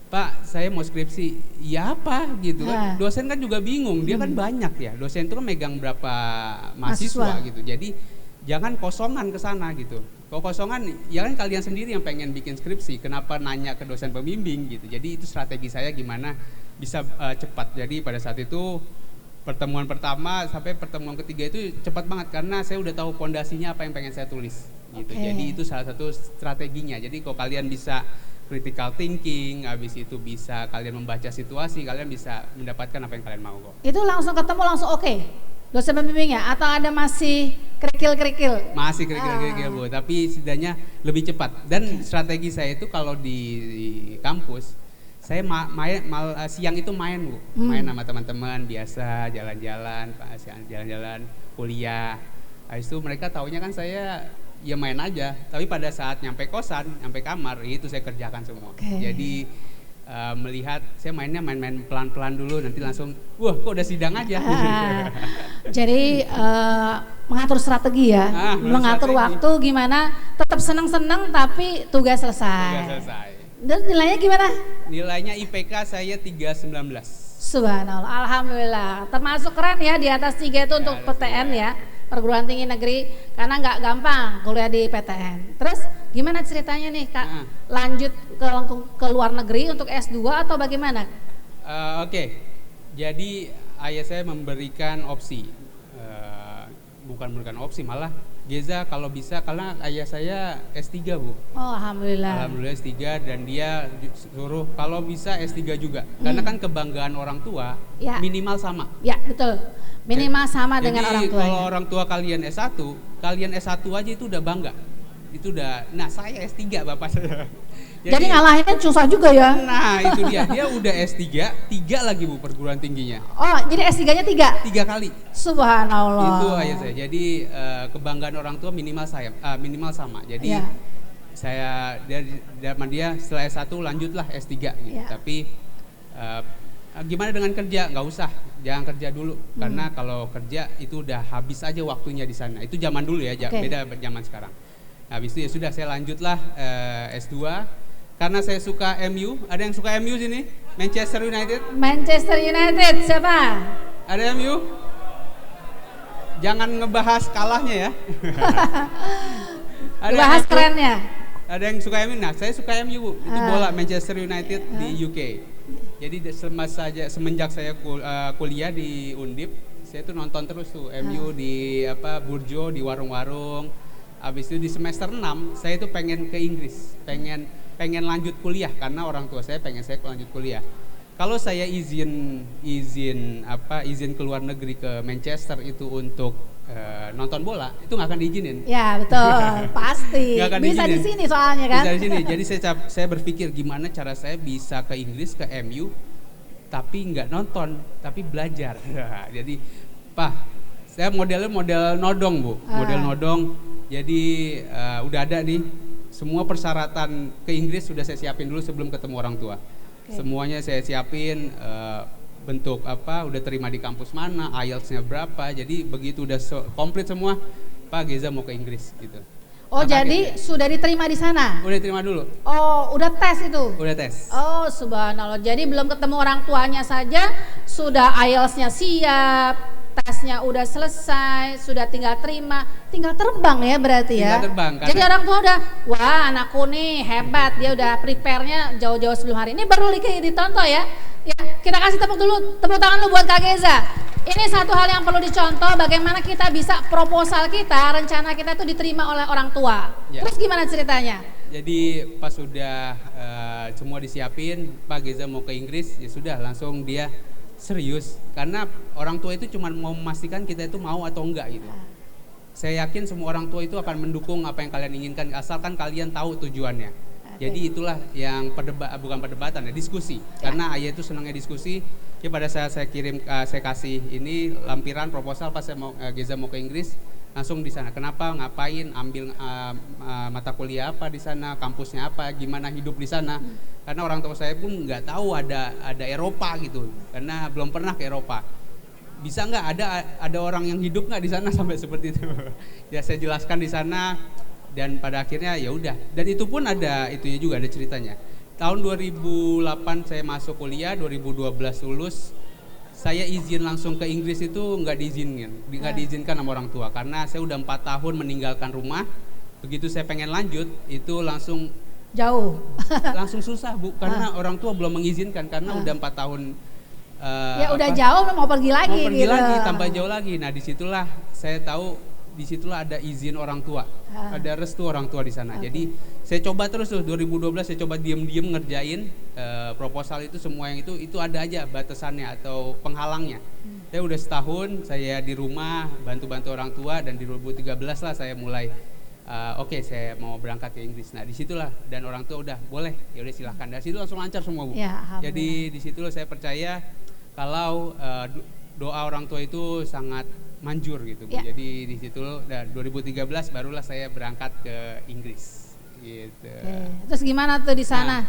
Speaker 4: Pak, saya mau skripsi. Ya apa gitu kan. Dosen kan juga bingung, dia kan banyak ya. Dosen itu kan megang berapa mahasiswa gitu. Jadi jangan kosongan ke sana gitu. Kalau kosongan, ya kan kalian sendiri yang pengen bikin skripsi. Kenapa nanya ke dosen pembimbing gitu. Jadi itu strategi saya gimana bisa cepat. Jadi pada saat itu pertemuan pertama sampai pertemuan ketiga itu cepat banget karena saya udah tahu pondasinya apa yang pengen saya tulis gitu. Jadi itu salah satu strateginya. Jadi kalau kalian bisa critical thinking, habis itu bisa kalian membaca situasi, kalian bisa mendapatkan apa yang kalian mau kok.
Speaker 1: Itu langsung ketemu langsung oke? Dosen pembimbingnya atau ada masih kerikil-kerikil?
Speaker 4: Masih kerikil-kerikil Bu, tapi setidaknya lebih cepat. Dan strategi saya itu kalau di kampus, saya siang itu main Bu, main sama teman-teman biasa, jalan-jalan, kuliah. Habis itu mereka taunya kan saya ya main aja, tapi pada saat nyampe kosan, nyampe kamar, itu saya kerjakan semua. Jadi melihat saya mainnya main-main pelan-pelan dulu, nanti langsung, wah kok udah sidang aja.
Speaker 1: Jadi mengatur strategi ya, mengatur strategi. Waktu gimana, tetap senang-senang tapi tugas selesai. Dan nilainya gimana?
Speaker 4: Nilainya IPK saya 319.
Speaker 1: Subhanallah, alhamdulillah, termasuk keren ya di atas 3 itu untuk PTN ya. Perguruan tinggi negeri, karena nggak gampang kuliah di PTN. Terus gimana ceritanya nih Kak? Lanjut ke luar negeri untuk S2 atau bagaimana?
Speaker 4: Oke. Jadi ayah saya memberikan opsi, bukan memberikan opsi, malah Geza kalau bisa, karena ayah saya S3 Bu.
Speaker 1: Oh alhamdulillah.
Speaker 4: Alhamdulillah S3, dan dia suruh kalau bisa S3 juga. Karena kan kebanggaan orang tua minimal sama.
Speaker 1: Ya betul. Minimal sama dengan orang tua.
Speaker 4: Kalau orang tua kalian S1, kalian S1 aja itu udah bangga. Itu udah, nah saya S3 bapak saya.
Speaker 1: Jadi ngalahinnya susah juga ya.
Speaker 4: Nah itu dia udah S3, 3 lagi Bu perguruan tingginya.
Speaker 1: Oh jadi S3-nya 3?
Speaker 4: 3 kali.
Speaker 1: Subhanallah.
Speaker 4: Itu ayah saya, jadi kebanggaan orang tua minimal sama. Jadi saya dia setelah S1 lanjutlah S3 gitu. Tapi gimana dengan kerja? Nggak usah, jangan kerja dulu. Karena kalau kerja itu udah habis aja waktunya di sana. Itu zaman dulu ya, beda zaman sekarang. Habis itu ya sudah saya lanjutlah S2. Karena saya suka MU, ada yang suka MU sini? Manchester United?
Speaker 1: Manchester United, siapa?
Speaker 4: Ada MU? Jangan ngebahas kalahnya ya.
Speaker 1: Bahas kerennya.
Speaker 4: Ada yang suka MU? Nah saya suka MU Bu, itu bola Manchester United di UK. Jadi semenjak saya kuliah di Undip, saya tuh nonton terus tuh MU di Burjo, di warung-warung. Habis itu di semester 6 saya tuh pengen ke Inggris, pengen lanjut kuliah karena orang tua saya pengen saya lanjut kuliah. Kalau saya izin ke luar negeri ke Manchester itu untuk nonton bola, itu nggak akan diizinin.
Speaker 1: Ya betul, pasti. Bisa di sini soalnya kan.
Speaker 4: Bisa di sini. Jadi saya berpikir gimana cara saya bisa ke Inggris, ke MU, tapi nggak nonton, tapi belajar. Jadi Pak, saya model nodong Bu, model nodong. Jadi udah ada nih semua persyaratan ke Inggris sudah saya siapin dulu sebelum ketemu orang tua. Semuanya saya siapin, bentuk udah terima di kampus mana, IELTS-nya berapa. Jadi begitu udah komplit semua, Pak Geza mau ke Inggris gitu.
Speaker 1: Oh jadi sudah diterima di sana?
Speaker 4: Udah diterima dulu.
Speaker 1: Oh udah tes itu?
Speaker 4: Udah tes.
Speaker 1: Oh subhanallah, jadi belum ketemu orang tuanya saja sudah IELTS-nya siap, tesnya udah selesai, sudah tinggal terbang ya berarti ya.
Speaker 4: Tinggal terbang.
Speaker 1: Jadi orang tua udah, wah anakku nih hebat, dia udah prepare-nya jauh-jauh sebelum hari ini, baru ditonton ya. Ya kita kasih tepuk tangan lu buat Kak Geza. Ini satu hal yang perlu dicontoh, bagaimana kita bisa proposal kita, rencana kita itu diterima oleh orang tua. Terus gimana ceritanya?
Speaker 4: Jadi pas sudah semua disiapin, Pak Geza mau ke Inggris, ya sudah langsung dia Serius, karena orang tua itu cuma mau memastikan kita itu mau atau enggak gitu. Saya yakin semua orang tua itu akan mendukung apa yang kalian inginkan asalkan kalian tahu tujuannya. Jadi itulah yang bukan perdebatan ya, diskusi. Karena ayah itu senangnya diskusi. Ya pada saat saya kirim, saya kasih ini lampiran proposal pas saya mau Geza mau ke Inggris, langsung di sana. Kenapa? Ngapain? Ambil mata kuliah apa di sana? Kampusnya apa? Gimana hidup di sana? Karena orang tua saya pun nggak tahu ada Eropa gitu, karena belum pernah ke Eropa. Bisa nggak ada orang yang hidup nggak di sana sampai seperti itu? Ya saya jelaskan di sana dan pada akhirnya ya udah. Dan itu pun ada itunya juga, ada ceritanya. Tahun 2008 saya masuk kuliah, 2012 lulus. Saya izin langsung ke Inggris itu nggak diizinkan sama orang tua karena saya udah 4 tahun meninggalkan rumah. Begitu saya pengen lanjut itu langsung
Speaker 1: Jauh.
Speaker 4: langsung susah Bu, karena orang tua belum mengizinkan karena udah 4 tahun
Speaker 1: Ya udah jauh mau pergi lagi
Speaker 4: mau pergi
Speaker 1: gitu.
Speaker 4: lagi, tambah jauh lagi. Nah disitulah saya tahu, disitulah ada izin orang tua, ada restu orang tua di sana. Jadi saya coba terus tuh 2012 saya coba diem ngerjain proposal itu, semua yang itu ada aja batasannya atau penghalangnya. Saya udah setahun saya di rumah bantu orang tua dan di 2013 lah saya mulai oke, saya mau berangkat ke Inggris. Nah disitulah dan orang tua udah boleh, ya udah silahkan. Dari situ langsung lancar semua Bu.
Speaker 1: Ya,
Speaker 4: jadi disitulah saya percaya kalau doa orang tua itu sangat manjur gitu Bu.
Speaker 1: Ya.
Speaker 4: Jadi di situ 2013 barulah saya berangkat ke Inggris. Gitu.
Speaker 1: Oke. Terus gimana tuh di sana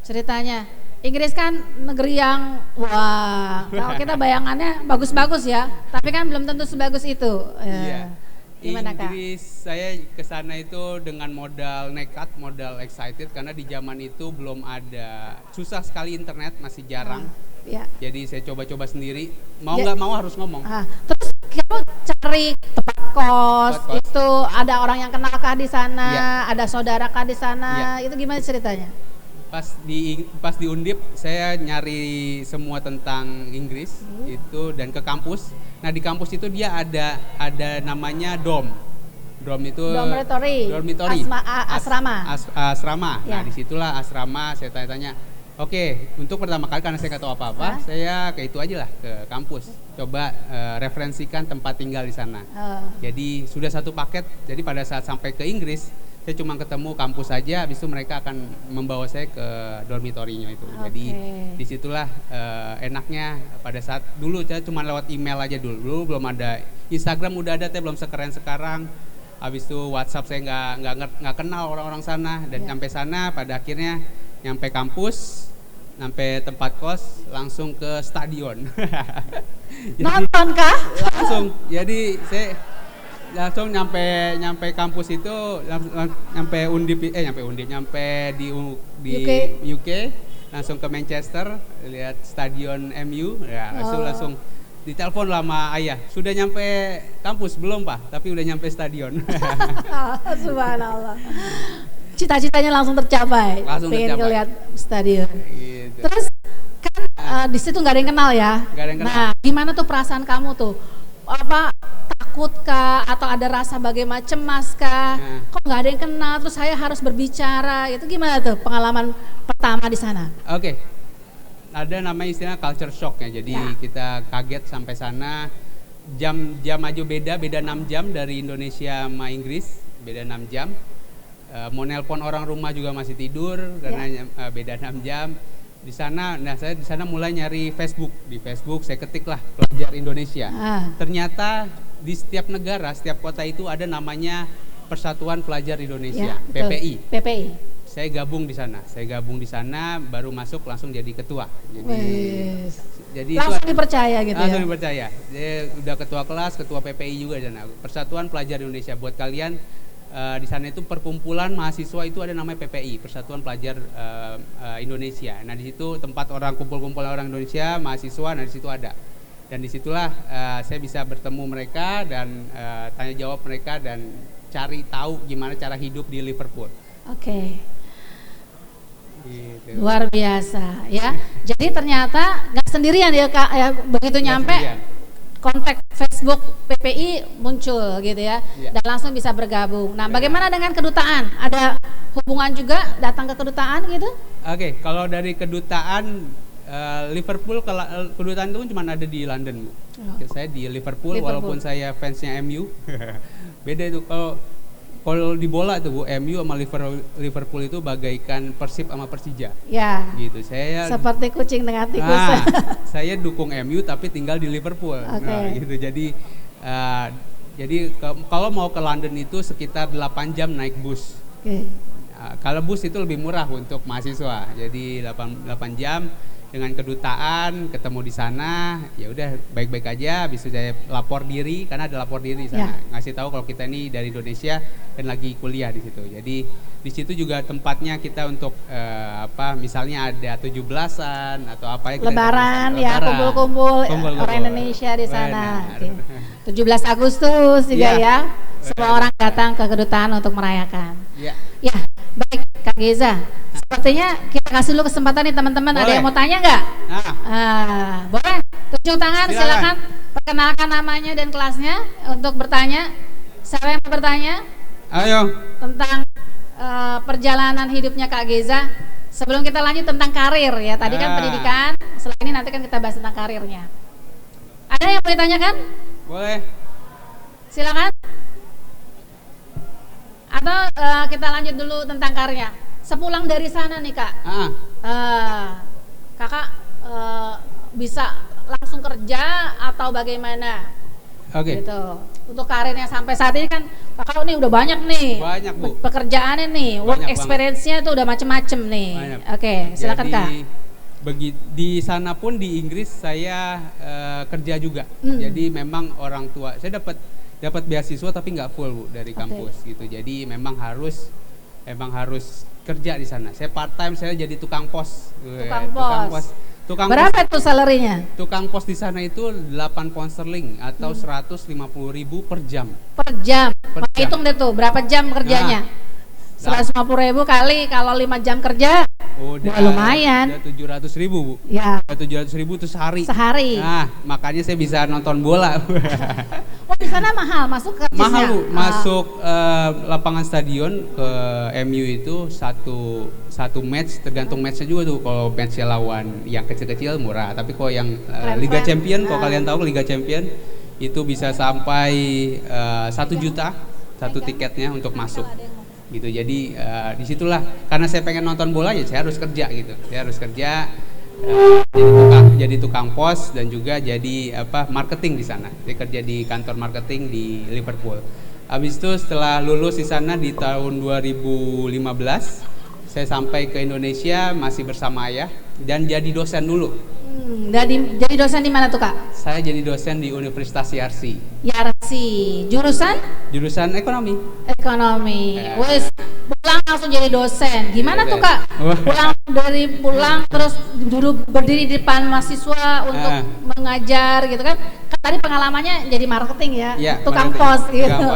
Speaker 1: ceritanya? Inggris kan negeri yang wah, kalau kita bayangannya bagus-bagus ya, tapi kan belum tentu sebagus itu.
Speaker 4: Iya.
Speaker 1: Gimana Kak?
Speaker 4: Inggris saya ke sana itu dengan modal nekat, modal excited karena di zaman itu belum ada, susah sekali internet, masih jarang.
Speaker 1: Ya.
Speaker 4: Jadi saya coba-coba sendiri, mau nggak mau harus ngomong.
Speaker 1: Terus kamu cari tempat kos, itu ada orang yang kenal kah di sana, ada saudara kah di sana, itu gimana ceritanya?
Speaker 4: Pas di Undip saya nyari semua tentang Inggris itu dan ke kampus. Nah di kampus itu dia ada namanya dorm itu dormitory, asrama.
Speaker 1: Ya.
Speaker 4: Nah disitulah asrama saya tanya-tanya. Oke, untuk pertama kali karena saya nggak tahu apa-apa, saya ke itu aja lah ke kampus. Coba referensikan tempat tinggal di sana. Jadi sudah satu paket. Jadi pada saat sampai ke Inggris, saya cuma ketemu kampus saja. Habis itu mereka akan membawa saya ke dormitorinya itu. Jadi disitulah enaknya pada saat dulu saya cuma lewat email aja dulu. Dulu belum ada Instagram, udah ada tapi belum sekeren sekarang. Habis itu WhatsApp saya nggak kenal orang-orang sana dan sampai sana pada akhirnya nyampe kampus, sampai tempat kos, langsung ke stadion.
Speaker 1: Nonton kah?
Speaker 4: Langsung. Jadi saya langsung nyampe kampus itu, nyampe di UK, langsung ke Manchester, lihat stadion MU, ya langsung ditelepon lah sama ayah. Sudah nyampe kampus belum Pak? Tapi udah nyampe stadion.
Speaker 1: Subhanallah. Cita-citanya langsung tercapai. Pengen ngeliat stadion.
Speaker 4: Gitu.
Speaker 1: Terus kan di situ nggak ada yang kenal ya.
Speaker 4: Gak ada yang kenal.
Speaker 1: Nah, gimana tuh perasaan kamu tuh? Apa takut kah atau ada rasa bagaimana cemas kah? Kok nggak ada yang kenal? Terus saya harus berbicara. Itu gimana tuh pengalaman pertama di sana?
Speaker 4: Oke. Ada namanya istilah culture shock ya. Jadi kita kaget sampai sana. Jam aja beda 6 jam dari Indonesia sama Inggris, beda 6 jam. Mau nelpon orang rumah juga masih tidur karena beda 6 jam. Di sana, nah saya di sana mulai nyari Facebook. Di Facebook saya ketiklah pelajar Indonesia. Ternyata di setiap negara, setiap kota itu ada namanya Persatuan Pelajar Indonesia, PPI. Saya gabung di sana, baru masuk langsung jadi ketua. Jadi
Speaker 1: langsung dipercaya gitu
Speaker 4: langsung
Speaker 1: ya.
Speaker 4: dipercaya. Dia udah ketua kelas, ketua PPI juga di sana. Persatuan Pelajar Indonesia. Buat kalian di sana itu perkumpulan mahasiswa itu ada namanya PPI, Persatuan Pelajar Indonesia. Nah di situ tempat orang kumpul-kumpul orang Indonesia, mahasiswa. Nah di situ ada. Dan disitulah saya bisa bertemu mereka dan tanya jawab mereka dan cari tahu gimana cara hidup di Liverpool.
Speaker 1: Oke.
Speaker 4: Gitu.
Speaker 1: Luar biasa ya. Jadi ternyata nggak sendirian ya Kak ya, begitu nyampe kontak Facebook PPI muncul gitu ya, dan langsung bisa bergabung. Nah, bagaimana dengan kedutaan? Ada hubungan juga datang ke kedutaan gitu?
Speaker 4: Oke, kalau dari kedutaan Liverpool kedutaan itu cuma ada di London, Bu. Saya di Liverpool, walaupun saya fansnya MU. Beda itu kalau di bola tuh Bu, MU sama Liverpool itu bagaikan Persib sama Persija.
Speaker 1: Ya.
Speaker 4: Gitu. Saya
Speaker 1: seperti kucing dengan tikus.
Speaker 4: Saya dukung MU tapi tinggal di Liverpool.
Speaker 1: Okay.
Speaker 4: Nah, gitu. Jadi kalau mau ke London itu sekitar 8 jam naik bus.
Speaker 1: Okay.
Speaker 4: Kalau bus itu lebih murah untuk mahasiswa. Jadi 8 jam dengan kedutaan, ketemu di sana, ya udah baik-baik aja. Bisa saya lapor diri karena ada lapor diri di sana. Ngasih tahu kalau kita ini dari Indonesia dan lagi kuliah di situ. Jadi di situ juga tempatnya kita untuk misalnya ada 17-an atau apa ya,
Speaker 1: Lebaran ya, kumpul-kumpul orang Indonesia di sana. Okay. 17 Agustus juga ya. Semua orang datang ke kedutaan untuk merayakan. Ya, baik Kak Geza. Sepertinya kita kasih dulu kesempatan nih teman-teman. Ada yang mau tanya nggak? Boleh. Tunjuk tangan, silakan. Perkenalkan namanya dan kelasnya untuk bertanya. Siapa yang mau bertanya?
Speaker 4: Ayo.
Speaker 1: Tentang perjalanan hidupnya Kak Geza. Sebelum kita lanjut tentang karir ya. Tadi kan pendidikan. Setelah ini nanti kan kita bahas tentang karirnya. Ada yang mau ditanyakan?
Speaker 4: Boleh.
Speaker 1: Silakan. Atau kita lanjut dulu tentang karirnya. Sepulang dari sana nih Kak, Kakak bisa langsung kerja atau bagaimana?
Speaker 4: Oke.
Speaker 1: Gitu. Untuk karirnya sampai saat ini kan Kakak nih udah banyak nih.
Speaker 4: Banyak Bu.
Speaker 1: Pekerjaannya nih, work experience-nya tuh udah macem-macem nih. Oke, silakan Kak.
Speaker 4: Di sana pun di Inggris saya kerja juga. Jadi memang orang tua saya dapat beasiswa tapi nggak full Bu dari kampus gitu. Jadi memang harus kerja di sana. Saya part time, saya jadi tukang pos.
Speaker 1: Berapa itu salarinya?
Speaker 4: Tukang pos di sana itu 8 pound sterling atau 150.000 per jam.
Speaker 1: Per jam. Hitung deh tuh berapa jam kerjanya. 150.000 kali kalau 5 jam kerja. Udah lumayan.
Speaker 4: Udah 700.000 Bu.
Speaker 1: Ya.
Speaker 4: 700.000 itu sehari.
Speaker 1: Nah,
Speaker 4: makanya saya bisa nonton bola.
Speaker 1: Di sana mahal masuk ke
Speaker 4: mahal Bu, masuk lapangan stadion ke MU itu satu match, tergantung matchnya juga tuh. Kalau matchnya lawan yang kecil-kecil murah, tapi kalau yang Liga Champion, kalau kalian tahu Liga Champion itu bisa sampai 1 juta satu tiketnya untuk masuk gitu. Jadi disitulah karena saya pengen nonton bola ya saya harus kerja gitu. Saya harus kerja jadi tukang pos dan juga jadi marketing di sana. Saya kerja di kantor marketing di Liverpool. Habis itu setelah lulus di sana di tahun 2015 saya sampai ke Indonesia masih bersama ayah dan jadi dosen dulu.
Speaker 1: Jadi dosen di mana tuh Kak?
Speaker 4: Saya jadi dosen di Universitas Yarsi. Jurusan ekonomi.
Speaker 1: Wes pulang langsung jadi dosen. Gimana tuh Kak? Pulang terus duduk berdiri di depan mahasiswa untuk mengajar gitu kan? Tadi pengalamannya jadi marketing ya, tukang pos gitu.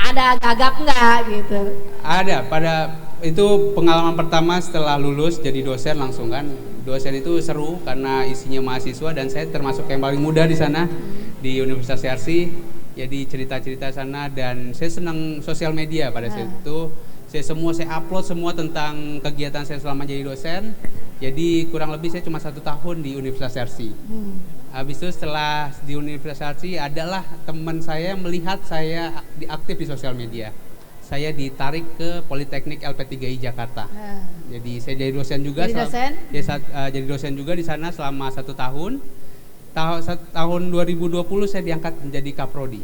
Speaker 1: Ada gagap nggak gitu?
Speaker 4: Ada. Pada itu pengalaman pertama setelah lulus jadi dosen langsung kan. Dosen itu seru karena isinya mahasiswa dan saya termasuk yang paling muda di sana di Universitas Yarsi. Jadi cerita-cerita sana dan saya senang sosial media pada saat itu. Saya upload semua tentang kegiatan saya selama jadi dosen. Jadi kurang lebih saya cuma 1 tahun di Universitas Yarsi. Habis itu setelah di Universitas Yarsi adalah teman saya melihat saya aktif di sosial media. Saya ditarik ke Politeknik LP3I Jakarta. Jadi saya jadi dosen juga. Jadi dosen juga di sana selama 1 tahun. Tahun 2020 saya diangkat menjadi Kaprodi.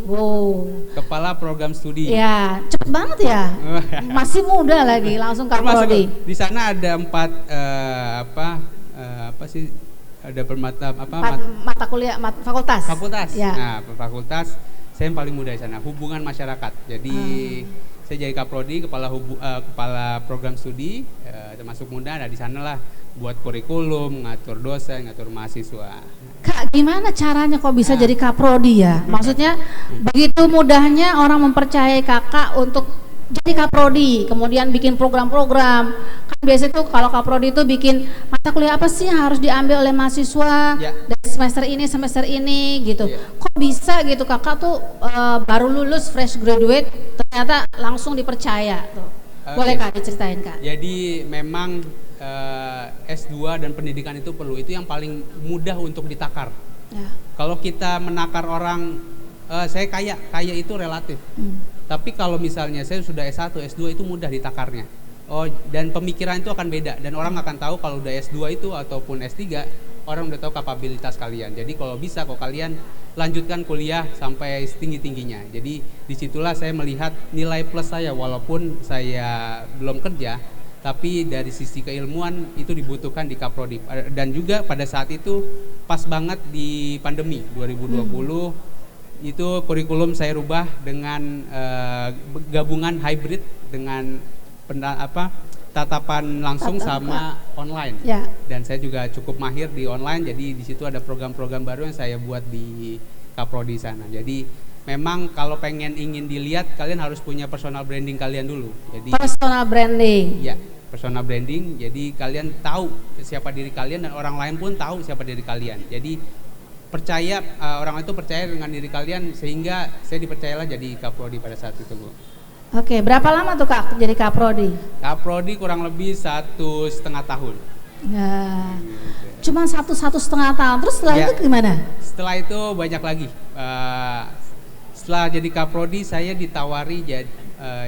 Speaker 1: Wow.
Speaker 4: Kepala Program Studi.
Speaker 1: Ya, cepet banget ya. Masih muda lagi, langsung Kaprodi.
Speaker 4: Di sana ada 4
Speaker 1: mata kuliah, fakultas. Ya.
Speaker 4: Nah, fakultas saya yang paling muda di sana, hubungan masyarakat. Jadi saya jadi Kaprodi, kepala program studi, termasuk muda. Nah di sanalah buat kurikulum, ngatur dosen, ngatur mahasiswa.
Speaker 1: Kak, gimana caranya kok bisa jadi Kaprodi ya? Maksudnya begitu mudahnya orang mempercayai Kakak untuk jadi Kaprodi, kemudian bikin program-program. Kan biasanya tuh kalau Kaprodi itu bikin mata kuliah apa sih yang harus diambil oleh mahasiswa dari semester ini gitu. Kok bisa gitu Kakak tuh baru lulus fresh graduate ternyata langsung dipercaya tuh. Boleh Kak diceritain Kak?
Speaker 4: Jadi memang S2 dan pendidikan itu perlu, itu yang paling mudah untuk ditakar.
Speaker 1: Ya.
Speaker 4: Kalau kita menakar orang, saya kaya itu relatif. Tapi kalau misalnya saya sudah S1, S2 itu mudah ditakarnya. Oh, dan pemikiran itu akan beda, dan orang akan tahu kalau udah S2 itu ataupun S3, orang udah tahu kapabilitas kalian. Jadi kalau bisa, kalau kalian lanjutkan kuliah sampai setinggi-tingginya. Jadi disitulah saya melihat nilai plus saya, walaupun saya belum kerja, tapi dari sisi keilmuan itu dibutuhkan di Kaprodi. Dan juga pada saat itu pas banget di pandemi 2020, itu kurikulum saya rubah dengan gabungan hybrid dengan tatapan langsung sama online.
Speaker 1: Ya.
Speaker 4: Dan saya juga cukup mahir di online, jadi di situ ada program-program baru yang saya buat di Kaprodi sana. Jadi memang kalau ingin dilihat, kalian harus punya personal branding kalian dulu. Jadi
Speaker 1: personal branding.
Speaker 4: Ya, personal branding. Jadi kalian tahu siapa diri kalian, dan orang lain pun tahu siapa diri kalian. Jadi percaya, orang itu percaya dengan diri kalian, sehingga saya dipercayalah jadi Kaprodi pada saat itu, Bu.
Speaker 1: Oke, berapa lama tuh Kak jadi Kaprodi?
Speaker 4: Kaprodi kurang lebih 1,5 tahun.
Speaker 1: Ya, cuma 1,5 tahun. Terus setelah
Speaker 4: Ya.
Speaker 1: itu gimana?
Speaker 4: Setelah itu banyak lagi. Setelah jadi Kaprodi, saya ditawari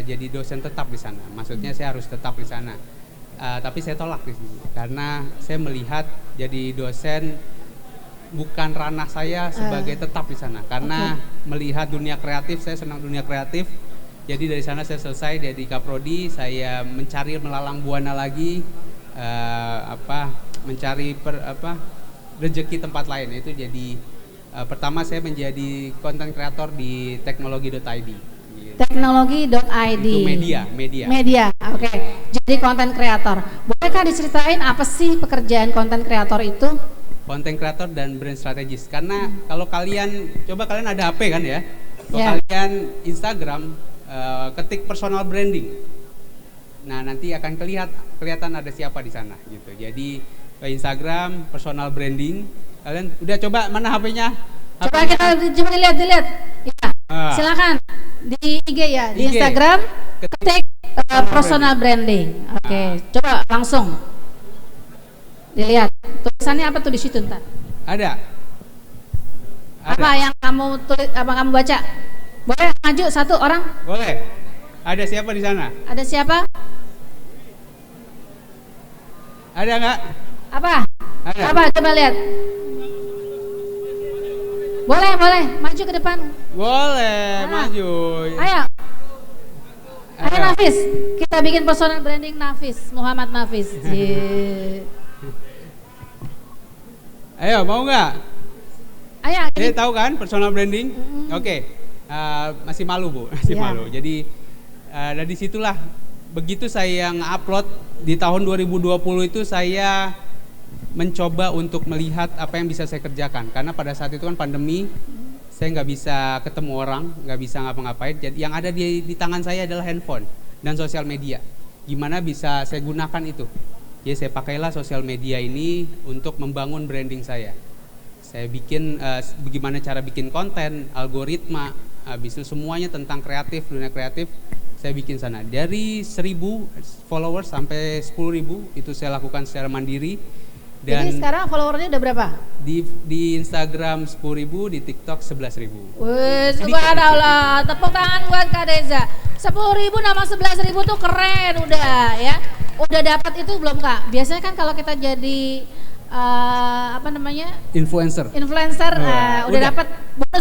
Speaker 4: jadi dosen tetap di sana. Maksudnya saya harus tetap di sana. Tapi saya tolak di sini karena saya melihat jadi dosen bukan ranah saya sebagai tetap di sana. Karena melihat dunia kreatif, saya senang dunia kreatif. Jadi dari sana saya selesai jadi Kaprodi, saya mencari melalang buana lagi, mencari rezeki tempat lain. Itu jadi pertama saya menjadi content creator di teknologi.id.
Speaker 1: Teknologi.id.
Speaker 4: Itu media.
Speaker 1: Media, oke. Jadi content creator. Bolehkah diceritain apa sih pekerjaan content creator itu?
Speaker 4: Content creator dan brand strategis. Karena kalau kalian ada HP kan ya? Kalau
Speaker 1: Ya.
Speaker 4: kalian Instagram ketik personal branding. Nah, nanti akan kelihatan ada siapa di sana gitu. Jadi ke Instagram personal branding. Kalian udah coba mana HP-nya?
Speaker 1: Coba kita dilihat. Ya. Silakan di IG ya, di
Speaker 4: IG.
Speaker 1: Instagram ketik personal branding. Oke, coba langsung dilihat. Tulisannya apa tuh di situ ntar?
Speaker 4: Ada.
Speaker 1: Apa yang kamu tulis? Apa kamu baca? Boleh maju satu orang?
Speaker 4: Boleh. Ada siapa di sana?
Speaker 1: Ada siapa?
Speaker 4: Ada nggak?
Speaker 1: Apa?
Speaker 4: Ada.
Speaker 1: Apa? Coba lihat. Boleh, maju ke depan.
Speaker 4: Boleh, maju.
Speaker 1: Ayo. Ayo Nafis, kita bikin personal branding Nafis, Muhammad Nafis.
Speaker 4: Ayo, mau nggak?
Speaker 1: Ayo.
Speaker 4: Jadi tahu kan personal branding? Oke. Masih malu, Bu. Masih
Speaker 1: Ya.
Speaker 4: malu. Jadi dari situlah begitu saya nge-upload di tahun 2020 itu saya mencoba untuk melihat apa yang bisa saya kerjakan, karena pada saat itu kan pandemi, saya nggak bisa ketemu orang, nggak bisa ngapa-ngapain. Jadi yang ada di tangan saya adalah handphone dan sosial media. Gimana bisa saya gunakan itu? Ya saya pakailah sosial media ini untuk membangun branding saya. Saya bikin bagaimana cara bikin konten, algoritma, habis itu semuanya tentang kreatif, dunia kreatif. Saya bikin sana dari 1.000 followers sampai 10.000 itu saya lakukan secara mandiri. Dan
Speaker 1: jadi sekarang followernya udah berapa?
Speaker 4: di Instagram 10.000, di TikTok 11.000.
Speaker 1: Wih, subhanallah, tepuk tangan buat Kak Deza. 10.000 nama 11.000 tuh keren udah ya. Udah dapat itu belum Kak? Biasanya kan kalau kita jadi
Speaker 4: Influencer.
Speaker 1: udah dapat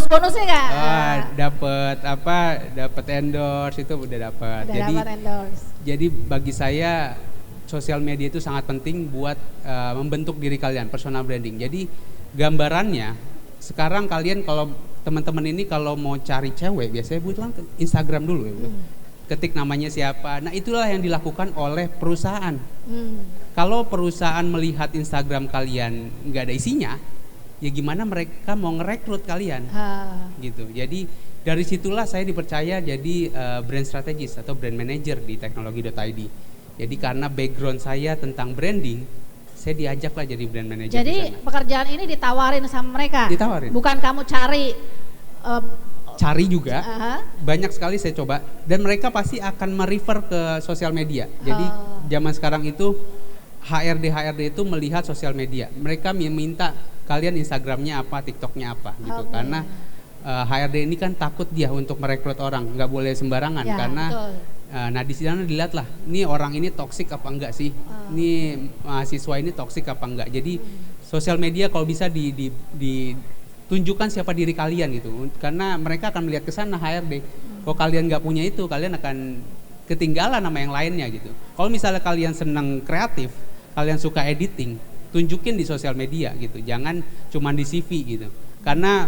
Speaker 1: bonusnya nggak?
Speaker 4: Dapat endorse itu udah dapat.
Speaker 1: Udah dapat endorse.
Speaker 4: Jadi bagi saya sosial media itu sangat penting buat membentuk diri kalian, personal branding. Jadi gambarannya sekarang kalian kalau teman-teman ini kalau mau cari cewek biasanya butuh Instagram dulu ya. Ketik namanya siapa. Nah, itulah yang dilakukan oleh perusahaan. Kalau perusahaan melihat Instagram kalian nggak ada isinya, ya gimana mereka mau ngerekrut kalian? Gitu. Jadi dari situlah saya dipercaya jadi brand strategis atau brand manager di teknologi.id. Jadi karena background saya tentang branding, saya diajaklah jadi brand manager.
Speaker 1: Jadi pekerjaan ini ditawarin sama mereka?
Speaker 4: Ditawarin.
Speaker 1: Bukan kamu cari
Speaker 4: cari juga.
Speaker 1: Aha.
Speaker 4: Banyak sekali saya coba dan mereka pasti akan merefer ke sosial media. Jadi zaman sekarang itu HRD itu melihat sosial media. Mereka meminta kalian Instagramnya apa, TikToknya apa gitu.
Speaker 1: Oke.
Speaker 4: Karena HRD ini kan takut dia untuk merekrut orang, nggak boleh sembarangan
Speaker 1: Ya,
Speaker 4: karena
Speaker 1: betul.
Speaker 4: nah di sana dilihat lah, ini orang ini toksik apa enggak sih, ini mahasiswa ini toksik apa enggak. Jadi sosial media kalau bisa ditunjukkan siapa diri kalian gitu, karena mereka akan melihat ke sana HRD. Kalau kalian nggak punya itu, kalian akan ketinggalan sama yang lainnya gitu. Kalau misalnya kalian senang kreatif, kalian suka editing, tunjukin di sosial media gitu, jangan cuma di CV gitu. Karena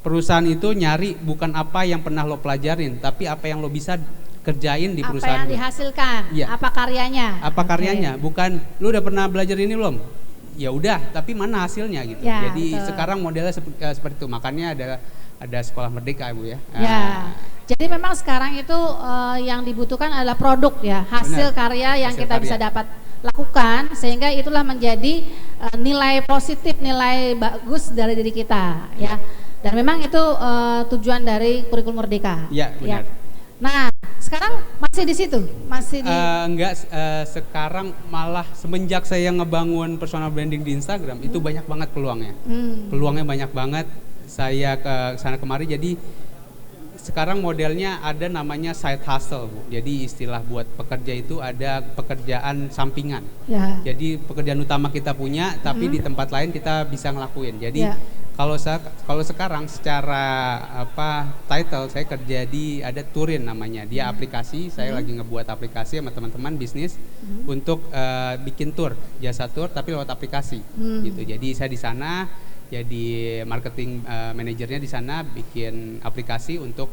Speaker 4: perusahaan itu nyari bukan apa yang pernah lo pelajarin, tapi apa yang lo bisa kerjain di perusahaan.
Speaker 1: Apa yang dihasilkan,
Speaker 4: Iya.
Speaker 1: apa karyanya.
Speaker 4: Apa
Speaker 1: Oke.
Speaker 4: karyanya, bukan lo udah pernah belajar ini belum? Ya udah, tapi mana hasilnya gitu.
Speaker 1: Ya,
Speaker 4: Jadi
Speaker 1: betul.
Speaker 4: sekarang modelnya seperti itu. Makanya ada sekolah merdeka Bu ya.
Speaker 1: Ya, jadi memang sekarang itu yang dibutuhkan adalah produk ya, hasil
Speaker 4: Benar.
Speaker 1: karya yang
Speaker 4: Hasil
Speaker 1: kita
Speaker 4: karya.
Speaker 1: bisa dapat lakukan, sehingga itulah menjadi nilai positif, nilai bagus dari diri kita ya. Dan memang itu tujuan dari kurikulum merdeka.
Speaker 4: Ya, benar.
Speaker 1: Nah, sekarang masih di situ, masih di
Speaker 4: Enggak, sekarang malah semenjak saya ngebangun personal branding di Instagram itu banyak banget peluangnya. Peluangnya banyak banget. Saya ke sana kemari, jadi sekarang modelnya ada namanya side hustle Bu. Jadi istilah buat pekerja itu ada pekerjaan sampingan.
Speaker 1: ya.
Speaker 4: Jadi pekerjaan utama kita punya, tapi di tempat lain kita bisa ngelakuin. Jadi
Speaker 1: Ya.
Speaker 4: kalau sekarang secara title saya kerja di ada Turin namanya. Dia aplikasi, saya lagi ngebuat aplikasi sama teman-teman bisnis untuk bikin tour, jasa tour tapi lewat aplikasi gitu. Jadi saya di sana jadi marketing manajernya di sana, bikin aplikasi untuk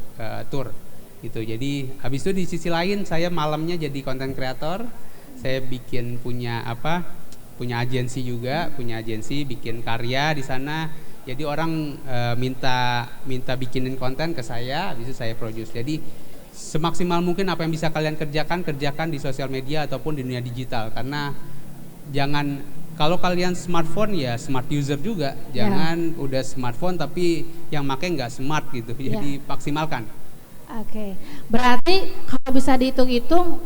Speaker 4: tour gitu. Jadi habis itu di sisi lain saya malamnya jadi content creator. Saya bikin punya agensi juga, punya agensi bikin karya di sana. Jadi orang minta bikinin konten ke saya, habis itu saya produce. Jadi semaksimal mungkin apa yang bisa kalian kerjakan di sosial media ataupun di dunia digital. Karena kalau kalian smartphone ya smart user juga, jangan udah smartphone tapi yang make nggak smart gitu. Jadi maksimalkan.
Speaker 1: Oke, berarti kalau bisa dihitung-hitung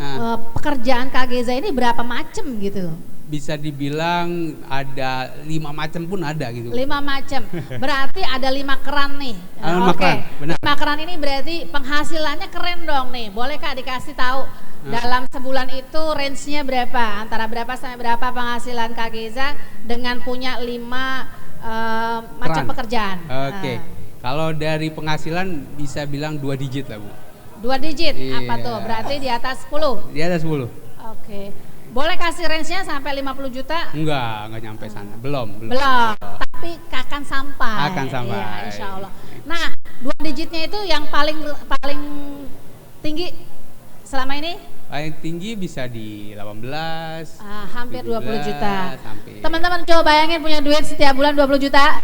Speaker 1: pekerjaan Kak Geza ini berapa macam gitu loh?
Speaker 4: Bisa dibilang ada 5 macam pun ada gitu.
Speaker 1: 5 macam, berarti ada 5 keran nih.
Speaker 4: Lima
Speaker 1: Oke,
Speaker 4: keran, benar.
Speaker 1: 5 keran ini berarti penghasilannya keren dong nih. Boleh Kak dikasih tahu dalam sebulan itu range-nya berapa? Antara berapa sampai berapa penghasilan Kak Geza dengan punya 5 macam
Speaker 4: Keran.
Speaker 1: pekerjaan?
Speaker 4: Oke. Kalau dari penghasilan bisa bilang 2 digit lah Bu.
Speaker 1: 2 digit,
Speaker 4: Iya.
Speaker 1: apa tuh? Berarti di atas 10.
Speaker 4: Di atas 10.
Speaker 1: Oke. Boleh kasih range-nya sampai 50 juta?
Speaker 4: Enggak nyampe sana. Belum.
Speaker 1: Belum, tapi akan sampai.
Speaker 4: Akan sampai.
Speaker 1: Iya, insya Allah. Nah, 2 digitnya itu yang paling tinggi selama ini?
Speaker 4: Paling tinggi bisa di 18.
Speaker 1: Hampir 20 juta.
Speaker 4: Sampai.
Speaker 1: Teman-teman coba bayangin punya duit setiap bulan 20 juta.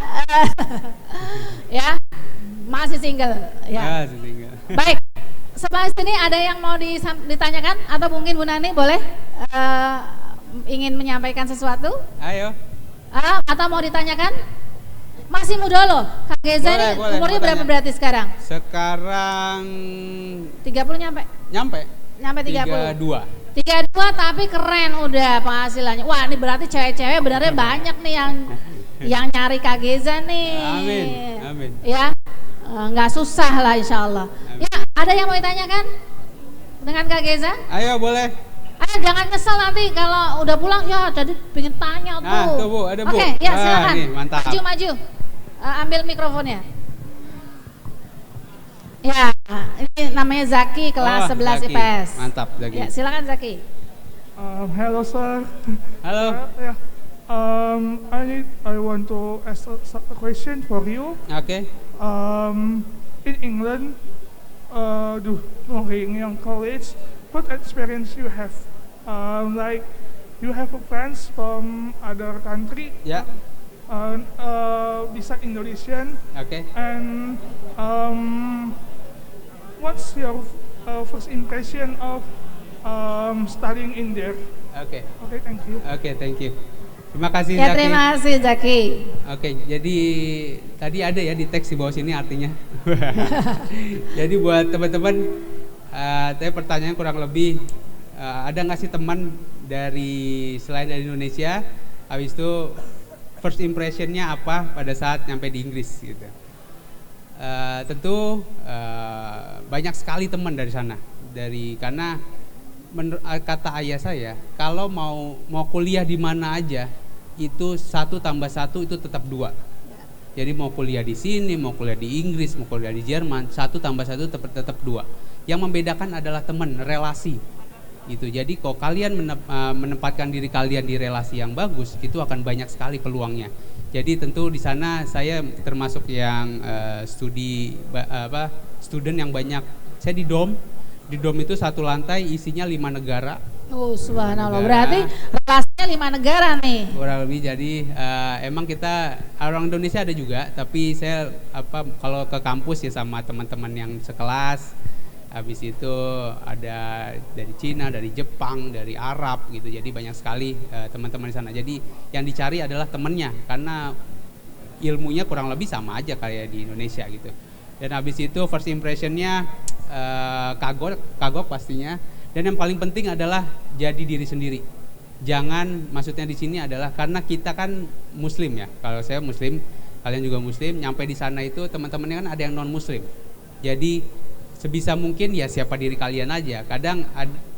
Speaker 1: Ya, masih single. Ya.
Speaker 4: Tinggal.
Speaker 1: Baik, sebelah sini ada yang mau ditanyakan atau mungkin Bu Nani boleh ingin menyampaikan sesuatu?
Speaker 4: Ayo.
Speaker 1: Atau mau ditanyakan? Masih muda loh, Kak Geza ini
Speaker 4: Boleh,
Speaker 1: umurnya
Speaker 4: mau
Speaker 1: berapa
Speaker 4: tanya.
Speaker 1: berarti sekarang?
Speaker 4: Sekarang
Speaker 1: 30 nyampe?
Speaker 4: nyampe.
Speaker 1: Nyampe 30?
Speaker 4: 32.
Speaker 1: 32 tapi keren udah penghasilannya. Wah ini berarti cewek-cewek benernya banyak nih yang nyari Kak Geza nih.
Speaker 4: Amin.
Speaker 1: Ya, nggak susah lah insya Allah. Ya, ada yang mau ditanyakan dengan Kak Geza?
Speaker 4: Ayo boleh.
Speaker 1: Jangan nyesel nanti kalau udah pulang ya jadi pengen tanya tuh.
Speaker 4: Nah, tuh Bu, ada Bu.
Speaker 1: Oke, ya silakan.
Speaker 4: Nih, mantap.
Speaker 1: Maju. Ambil mikrofonnya. Ya, ini namanya Zaki kelas 11
Speaker 4: Zaki.
Speaker 1: IPS.
Speaker 4: Mantap Zaki.
Speaker 1: Ya, silakan Zaki.
Speaker 6: Hello, sir.
Speaker 4: Halo.
Speaker 6: Yeah. I want to ask a question for you.
Speaker 4: Oke.
Speaker 6: In England, during young college, what experience you have? Like, you have friends from other country,
Speaker 4: Ya.
Speaker 6: beside Indonesian,
Speaker 4: Oke.
Speaker 6: and what's your first impression of studying in there?
Speaker 4: Oke.
Speaker 6: Okay, thank you.
Speaker 4: Oke, thank you. Terima kasih
Speaker 1: Ya
Speaker 4: Zaki.
Speaker 1: terima kasih Zaki.
Speaker 4: Oke, jadi tadi ada ya di teks di bawah sini artinya. Jadi buat teman-teman, saya pertanyaan kurang lebih ada nggak sih teman dari selain dari Indonesia, habis itu first impressionnya apa pada saat nyampe di Inggris gitu. Tentu banyak sekali teman dari sana, karena kata ayah saya, kalau mau kuliah di mana aja itu 1 tambah 1 itu tetap 2. Jadi mau kuliah di sini, mau kuliah di Inggris, mau kuliah di Jerman, 1 tambah 1 tetap 2. Yang membedakan adalah teman, relasi. Gitu. Jadi kalau kalian menempatkan diri kalian di relasi yang bagus, itu akan banyak sekali peluangnya. Jadi tentu di sana saya termasuk yang student yang banyak. Saya di dom itu 1 lantai isinya 5 negara.
Speaker 1: Oh subhanallah, berarti relasinya 5 negara nih.
Speaker 4: Kurang lebih, jadi emang kita orang Indonesia ada juga, tapi saya kalau ke kampus ya sama teman-teman yang sekelas. Habis itu ada dari Cina, dari Jepang, dari Arab gitu. Jadi banyak sekali teman-teman di sana. Jadi yang dicari adalah temennya, karena ilmunya kurang lebih sama aja kayak di Indonesia gitu. Dan habis itu first impressionnya kagok pastinya. Dan yang paling penting adalah jadi diri sendiri. Jangan, maksudnya di sini adalah karena kita kan Muslim ya. Kalau saya Muslim, kalian juga Muslim. Nyampe di sana itu teman-temannya kan ada yang non Muslim. Jadi sebisa mungkin ya siapa diri kalian aja. Kadang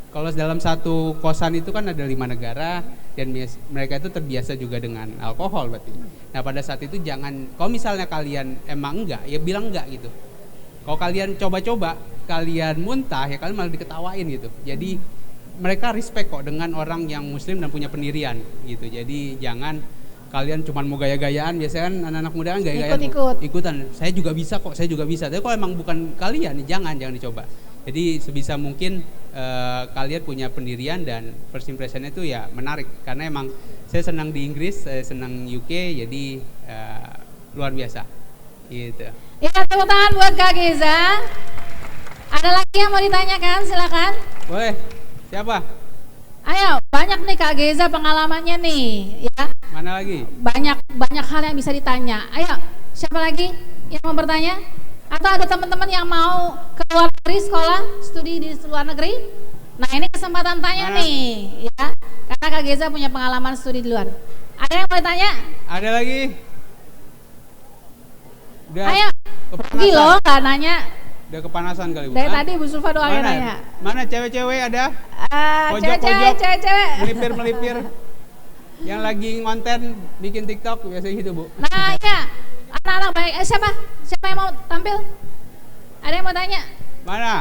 Speaker 4: kalau dalam satu kosan itu kan ada 5 negara dan mereka itu terbiasa juga dengan alkohol berarti. Nah pada saat itu jangan, kalau misalnya kalian emang enggak, ya bilang enggak gitu. Kalau kalian coba-coba, kalian muntah ya kalian malah diketawain gitu. Jadi mereka respect kok dengan orang yang Muslim dan punya pendirian gitu. Jadi jangan kalian cuma mau gaya-gayaan, biasanya kan anak-anak muda kan gaya-gayaan ikutan. Saya juga bisa kok, saya juga bisa. Tapi kalau emang bukan kalian, jangan dicoba. Jadi sebisa mungkin kalian punya pendirian dan first impression itu ya menarik. Karena emang saya senang di Inggris, saya senang UK, jadi luar biasa. Gitu.
Speaker 1: Ya tepuk tangan buat Kak Geza. Ada lagi yang mau ditanyakan? Silakan.
Speaker 4: Boleh. Siapa?
Speaker 1: Ayo, banyak nih Kak Geza pengalamannya nih, ya.
Speaker 4: Mana lagi?
Speaker 1: Banyak hal yang bisa ditanya. Ayo, siapa lagi yang mau bertanya? Atau ada teman-teman yang mau ke luar negeri sekolah, studi di luar negeri? Nah, ini kesempatan tanya nih, ya. Karena Kak Geza punya pengalaman studi di luar. Ada yang mau ditanya?
Speaker 4: Ada lagi? Udah
Speaker 1: Ayo, pergi loh, nggak nanya.
Speaker 4: Udah kepanasan kali Bu.
Speaker 1: Dari tadi Bu Sulfa doang yang
Speaker 4: Mana?
Speaker 1: nanya.
Speaker 4: Mana cewek-cewek ada?
Speaker 1: Cewek-cewek.
Speaker 4: Melipir. Yang lagi ngonten bikin TikTok biasanya gitu Bu.
Speaker 1: Nah ya, anak-anak baik. Siapa yang mau tampil? Ada yang mau tanya?
Speaker 4: Mana?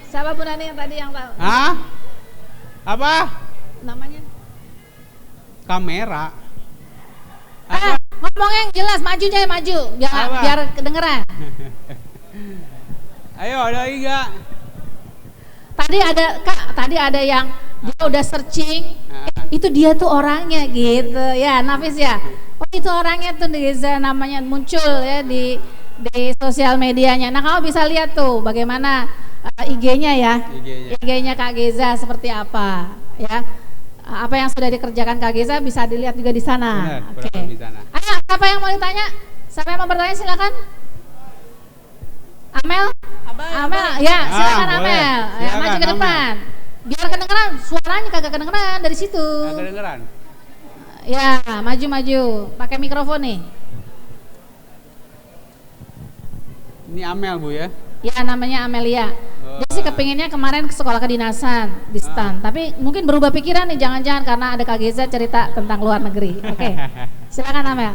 Speaker 1: Siapa Bu Nani yang tadi yang tahu?
Speaker 4: Hah? Apa?
Speaker 1: Namanya?
Speaker 4: Kamera.
Speaker 1: Ngomong yang jelas, maju biar kedengeran.
Speaker 4: Ayo, ada lagi gak?
Speaker 1: Tadi ada yang dia udah searching, itu dia tuh orangnya gitu ya, Nafis ya. Oh itu orangnya tuh Geza, namanya muncul ya di sosial medianya. Nah kamu bisa lihat tuh bagaimana IG-nya ya, IG-nya Kak Geza seperti apa ya. Apa yang sudah dikerjakan Kak Geza bisa dilihat juga di sana. Oke. Ayo, siapa yang mau ditanya? Siapa yang mau bertanya silakan. Amel? Amel, ya silakan Amel. Ya, maju ke depan. Biar kedengeran, suaranya kagak kedengeran dari situ.
Speaker 4: Kagak kedengeran.
Speaker 1: Ya, maju. Pakai mikrofon nih.
Speaker 4: Ini Amel Bu ya?
Speaker 1: Ya namanya Amelia. Dia sih kepinginnya kemarin ke sekolah kedinasan di STAN, tapi mungkin berubah pikiran nih, jangan-jangan karena ada Kak Geza cerita tentang luar negeri. Oke. Silakan Amel.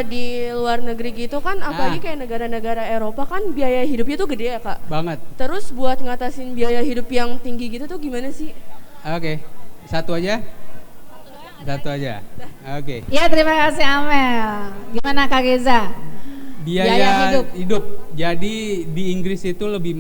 Speaker 5: Di luar negeri gitu kan, apalagi kayak negara-negara Eropa kan biaya hidupnya tuh gede ya Kak.
Speaker 4: Banget.
Speaker 5: Terus buat ngatasin biaya hidup yang tinggi gitu tuh gimana sih?
Speaker 4: Oke. Satu aja. Oke.
Speaker 1: Ya terima kasih Amel. Gimana Kak Geza?
Speaker 4: Biaya hidup. Jadi di Inggris itu lebih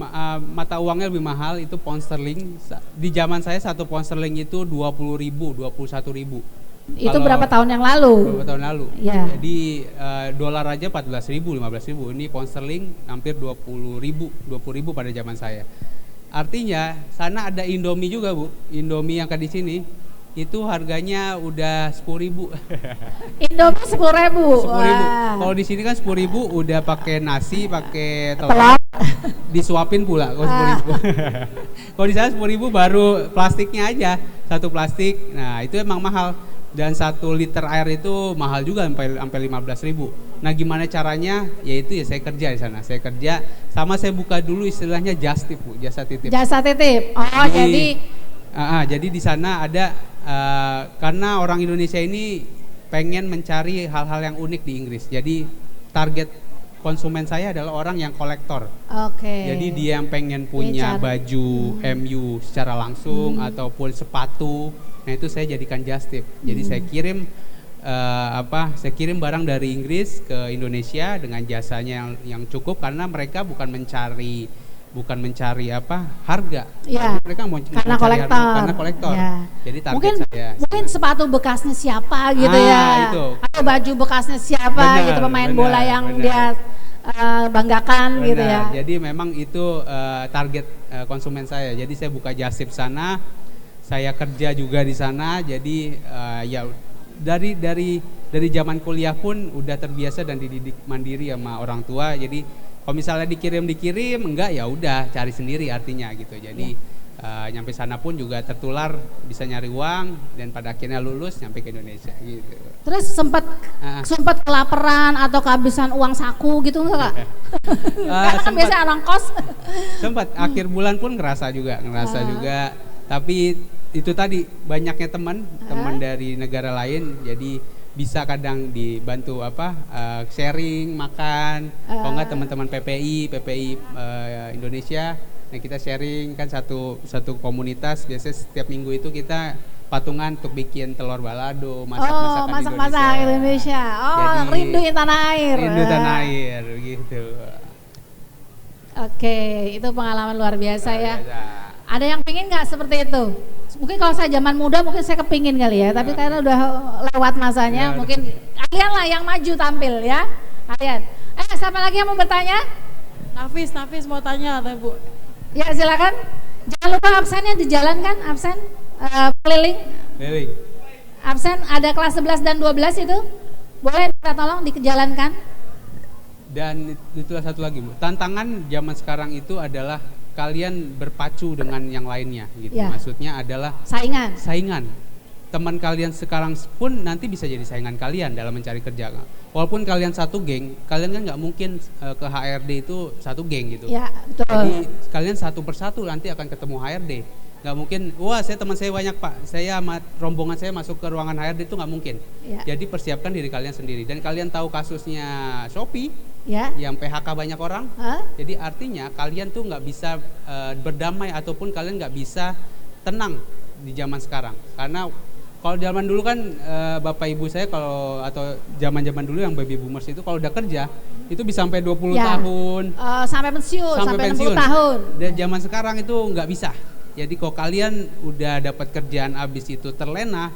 Speaker 4: mata uangnya lebih mahal, itu pound sterling. Di zaman saya 1 pound sterling itu 20.000, 21.000.
Speaker 1: Itu berapa tahun yang lalu?
Speaker 4: Berapa tahun lalu?
Speaker 1: Ya.
Speaker 4: Jadi dolar aja 14.000, 15.000. Ini pound sterling hampir 20.000 pada zaman saya. Artinya sana ada Indomie juga Bu. Indomie yang kayak di sini itu harganya udah 10.000.
Speaker 1: Indomie 10.000.
Speaker 4: 10.000. Kalau di sini kan 10.000 udah pakai nasi, pakai telur, disuapin pula. Kalau 10.000. Kalau di sana 10.000 baru plastiknya aja, satu plastik. Nah itu emang mahal. Dan 1 liter air itu mahal juga sampai 15.000. Nah gimana caranya? Yaitu ya saya kerja di sana. Saya kerja sama saya buka dulu istilahnya just tip Bu, jasa titip.
Speaker 1: Jasa titip. Oh
Speaker 4: jadi di sana ada karena orang Indonesia ini pengen mencari hal-hal yang unik di Inggris. Jadi target konsumen saya adalah orang yang kolektor.
Speaker 1: Oke.
Speaker 4: Jadi dia yang pengen punya baju MU secara langsung ataupun sepatu. Nah itu saya jadikan just tip. Jadi saya kirim saya kirim barang dari Inggris ke Indonesia dengan jasanya yang cukup karena mereka bukan mencari harga.
Speaker 1: Ya.
Speaker 4: Mereka mau
Speaker 1: karena kolektor.
Speaker 4: Karena kolektor.
Speaker 1: Ya.
Speaker 4: Jadi target
Speaker 1: mungkin sepatu bekasnya siapa gitu ya.
Speaker 4: Itu.
Speaker 1: Atau baju bekasnya siapa gitu, pemain bola yang dia banggakan gitu ya.
Speaker 4: Jadi memang itu target konsumen saya. Jadi saya buka just tip sana. Saya kerja juga di sana. Jadi ya dari zaman kuliah pun udah terbiasa dan dididik mandiri sama orang tua. Jadi kalau misalnya dikirim enggak ya udah cari sendiri artinya gitu. Jadi nyampe sana pun juga tertular, bisa nyari uang dan pada akhirnya lulus nyampe ke Indonesia gitu.
Speaker 1: Terus sempat kelaparan atau kehabisan uang saku gitu enggak? Karena kan biasa orang kos.
Speaker 4: Sempat akhir bulan pun ngerasa juga. Tapi itu tadi banyaknya teman dari negara lain, jadi bisa kadang dibantu sharing makan. Kalau enggak teman-teman PPI Indonesia, nah kita sharing kan satu komunitas. Biasanya setiap minggu itu kita patungan untuk bikin telur balado, masak-masak
Speaker 1: Indonesia. Jadi, rindu tanah air
Speaker 4: gitu.
Speaker 1: Oke, itu pengalaman luar biasa ya. Ada yang pingin nggak seperti itu? Mungkin kalau saya zaman muda mungkin saya kepingin kali ya, tapi karena udah lewat masanya, mungkin kalian lah yang maju tampil ya. Kalian. Siapa lagi yang mau bertanya?
Speaker 5: Nafis mau tanya atau Bu?
Speaker 1: Ya silakan. Jangan lupa absennya dijalankan, absen keliling. Absen ada kelas 11 dan 12 itu. Boleh kita tolong dijalankan. Dan
Speaker 4: itulah satu lagi Bu. Tantangan zaman sekarang itu adalah kalian berpacu dengan yang lainnya gitu. Ya. Maksudnya adalah saingan. Teman kalian sekarang pun nanti bisa jadi saingan kalian dalam mencari kerja. Walaupun kalian satu geng, kalian kan nggak mungkin ke HRD itu satu geng gitu.
Speaker 1: Ya, betul.
Speaker 4: Jadi kalian satu persatu nanti akan ketemu HRD. Nggak mungkin, teman saya banyak Pak, saya sama rombongan saya masuk ke ruangan HRD itu nggak mungkin. Ya. Jadi persiapkan diri kalian sendiri. Dan kalian tahu kasusnya Shopee, yang PHK banyak orang. Jadi artinya kalian tuh nggak bisa berdamai ataupun kalian nggak bisa tenang di zaman sekarang. Karena kalau zaman dulu kan bapak ibu saya atau zaman dulu yang baby boomers itu kalau udah kerja itu bisa sampai 20 tahun.
Speaker 1: Sampai pensiun, sampai 60 tahun.
Speaker 4: Dan zaman sekarang itu nggak bisa. Jadi kalau kalian udah dapat kerjaan abis itu terlena,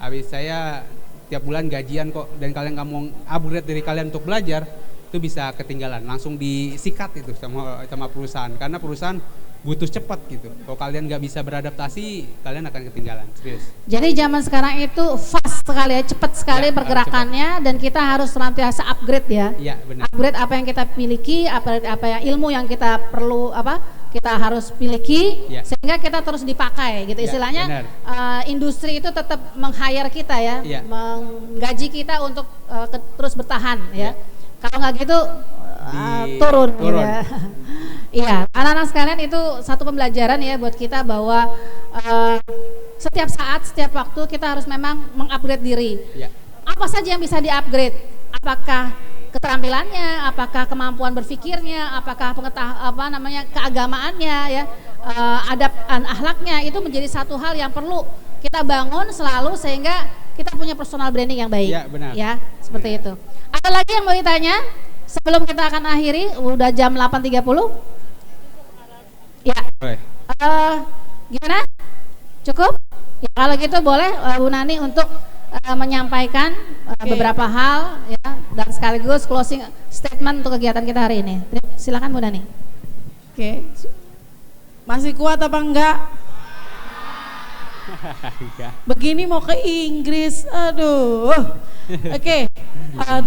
Speaker 4: abis saya tiap bulan gajian kok dan kalian nggak mau upgrade diri kalian untuk belajar, itu bisa ketinggalan, langsung disikat itu sama perusahaan karena perusahaan butuh cepat gitu. Kalau kalian nggak bisa beradaptasi, kalian akan ketinggalan. Serius.
Speaker 1: Jadi zaman sekarang itu fast sekali ya, cepat sekali pergerakannya, dan kita harus senantiasa upgrade ya.
Speaker 4: Iya benar.
Speaker 1: Upgrade apa yang kita miliki, apa yang ilmu yang kita perlu kita harus miliki sehingga kita terus dipakai gitu. Istilahnya industri itu tetap meng-hire kita ya, menggaji kita untuk terus bertahan ya. Kalau nggak gitu turun. Ya. Iya, anak-anak sekalian itu satu pembelajaran ya buat kita bahwa setiap saat, setiap waktu kita harus memang mengupgrade diri. Apa saja yang bisa diupgrade? Apakah keterampilannya, apakah kemampuan berpikirnya, apakah keagamaannya ya, adab dan akhlaknya, itu menjadi satu hal yang perlu kita bangun selalu sehingga kita punya personal branding yang baik. Ya, seperti itu. Ada lagi yang mau ditanya? Sebelum kita akan akhiri, udah jam 8.30. Ya. Gimana? Cukup? Ya, kalau gitu boleh Bu Nani untuk menyampaikan beberapa hal ya, dan sekaligus closing statement untuk kegiatan kita hari ini. Silakan Bu Nani.
Speaker 7: Masih kuat apa enggak? Begini mau ke Inggris, aduh. Oke,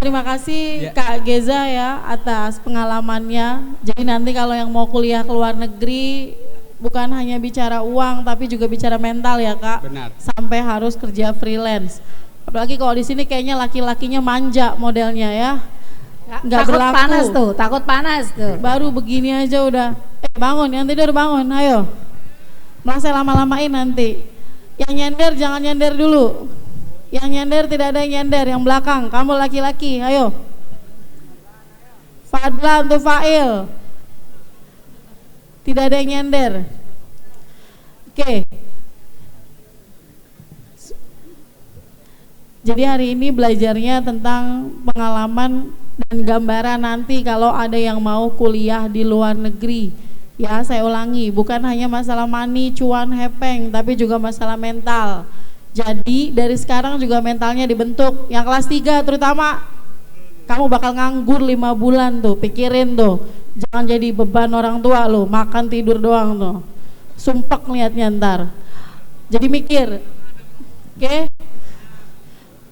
Speaker 7: terima kasih Kak Geza ya atas pengalamannya. Jadi nanti kalau yang mau kuliah ke luar negeri bukan hanya bicara uang tapi juga bicara mental ya Kak.
Speaker 4: Benar.
Speaker 7: Sampai harus kerja freelance. Apalagi kalau di sini kayaknya laki-lakinya manja modelnya ya. Nggak
Speaker 1: takut
Speaker 7: berlaku.
Speaker 1: takut panas tuh.
Speaker 7: Baru begini aja udah. Bangun, yang tidur bangun, ayo. Merasa lama-lamain nanti. Yang nyender jangan nyender dulu. Yang nyender tidak ada yang nyender, yang belakang. Kamu laki-laki, ayo. Fadlan untuk Fail. Tidak ada yang nyender. Oke. Jadi hari ini belajarnya tentang pengalaman dan gambaran nanti kalau ada yang mau kuliah di luar negeri. Ya, saya ulangi, bukan hanya masalah money, cuan, hepeng, tapi juga masalah mental. Jadi dari sekarang juga mentalnya dibentuk. Yang kelas 3 terutama, kamu bakal nganggur 5 bulan tuh, pikirin tuh. Jangan jadi beban orang tua lo, makan tidur doang tuh. Sumpek liatnya ntar. Jadi mikir, oke?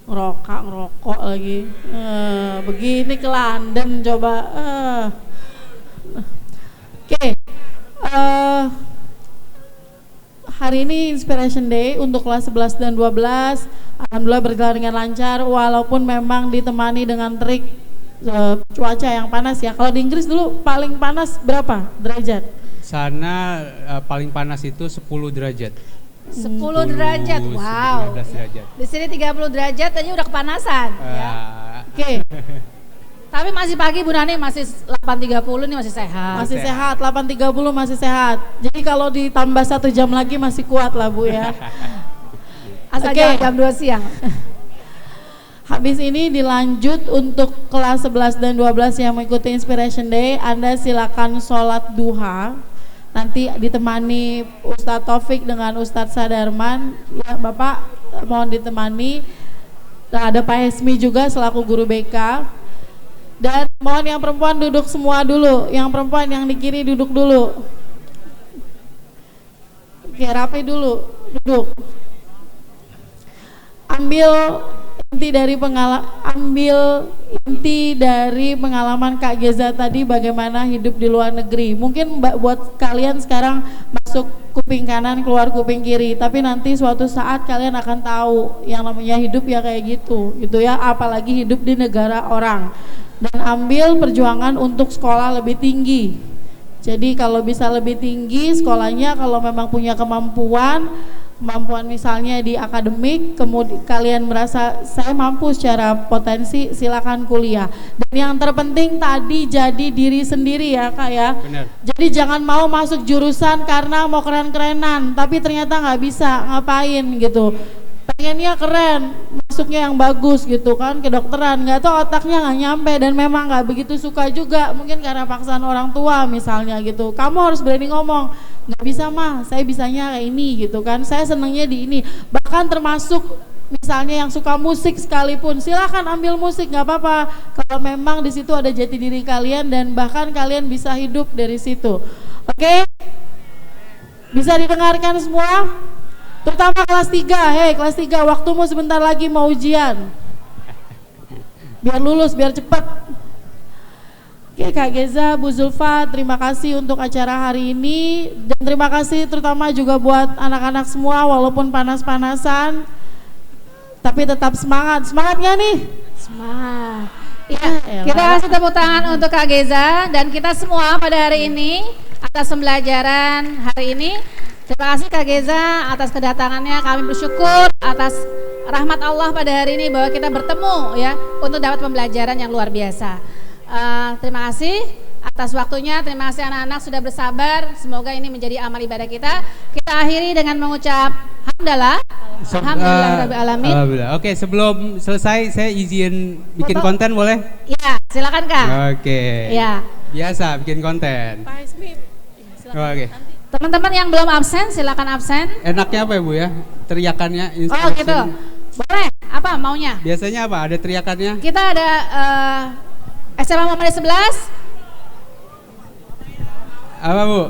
Speaker 7: Ngerokok lagi. Begini ke London coba. Oke. Hari ini Inspiration Day untuk kelas 11 dan 12. Alhamdulillah berjalan dengan lancar walaupun memang ditemani dengan terik cuaca yang panas ya. Kalau di Inggris dulu paling panas berapa derajat?
Speaker 4: Sana paling panas itu 10 derajat.
Speaker 1: 10 derajat, wow.
Speaker 4: 15 derajat.
Speaker 1: Di sini 30 derajat aja udah kepanasan. Ya.
Speaker 7: Oke.
Speaker 1: Tapi masih pagi Bu Nani, masih 8.30 nih masih sehat.
Speaker 7: Masih sehat, 8.30 masih sehat. Jadi kalau ditambah 1 jam lagi masih kuat lah Bu ya.
Speaker 1: Asal jam 2 siang.
Speaker 7: Habis ini dilanjut untuk kelas 11 dan 12 yang mengikuti Inspiration Day. Anda silakan sholat duha. Nanti ditemani Ustadz Taufik dengan Ustadz Sadarman. Ya Bapak mohon ditemani. Nah, ada Pak Hesmi juga selaku guru BK. Dan mohon yang perempuan duduk semua dulu. Yang perempuan yang di kiri duduk dulu. Oke, rapi dulu. Duduk. Ambil inti dari pengalaman Kak Geza tadi bagaimana hidup di luar negeri. Mungkin buat kalian sekarang masuk kuping kanan keluar kuping kiri, tapi nanti suatu saat kalian akan tahu yang namanya hidup ya kayak gitu ya, apalagi hidup di negara orang. Dan ambil perjuangan untuk sekolah lebih tinggi. Jadi kalau bisa lebih tinggi sekolahnya, kalau memang punya kemampuan misalnya di akademik, kemudian kalian merasa saya mampu secara potensi, silakan kuliah. Dan yang terpenting tadi jadi diri sendiri ya Kak ya.
Speaker 4: Benar.
Speaker 7: Jadi jangan mau masuk jurusan karena mau keren-kerenan tapi ternyata nggak bisa ngapain gitu. Pengennya keren, masuknya yang bagus gitu kan, kedokteran, nggak tahu otaknya nggak nyampe dan memang nggak begitu suka juga, mungkin karena paksaan orang tua misalnya gitu. Kamu harus berani ngomong, nggak bisa mah, saya bisanya kayak ini gitu kan, saya senengnya di ini. Bahkan termasuk misalnya yang suka musik sekalipun, silakan ambil musik, nggak apa-apa kalau memang di situ ada jati diri kalian dan bahkan kalian bisa hidup dari situ. Oke? Bisa didengarkan semua? Terutama kelas 3, kelas 3 waktumu sebentar lagi mau ujian. Biar lulus, biar cepat. Oke Kak Geza, Bu Zulfa, terima kasih untuk acara hari ini. Dan terima kasih terutama juga buat anak-anak semua walaupun panas-panasan. Tapi tetap semangat, semangat gak nih?
Speaker 1: Semangat. Ya, kita kasih tepuk tangan untuk Kak Geza dan kita semua pada hari ini atas pembelajaran hari ini. Terima kasih Kak Geza atas kedatangannya, kami bersyukur atas rahmat Allah pada hari ini bahwa kita bertemu ya untuk dapat pembelajaran yang luar biasa. Terima kasih atas waktunya, terima kasih anak-anak sudah bersabar, semoga ini menjadi amal ibadah kita. Kita akhiri dengan mengucap hamdalah. Alhamdulillahirabbil alamin.
Speaker 4: Alhamdulillah. Oke, sebelum selesai saya izin bikin konten boleh?
Speaker 1: Iya, silakan Kak.
Speaker 4: Oke.
Speaker 1: Ya.
Speaker 4: Biasa bikin konten.
Speaker 7: Pak Ismi, silakan.
Speaker 4: Oke.
Speaker 1: Teman-teman yang belum absen silakan absen.
Speaker 4: Enaknya apa ya Bu ya? Teriakannya,
Speaker 1: Oh gitu. Boleh. Apa maunya?
Speaker 4: Biasanya apa? Ada teriakannya?
Speaker 1: Kita ada SMA Muhammadiyah 11.
Speaker 4: Apa Bu?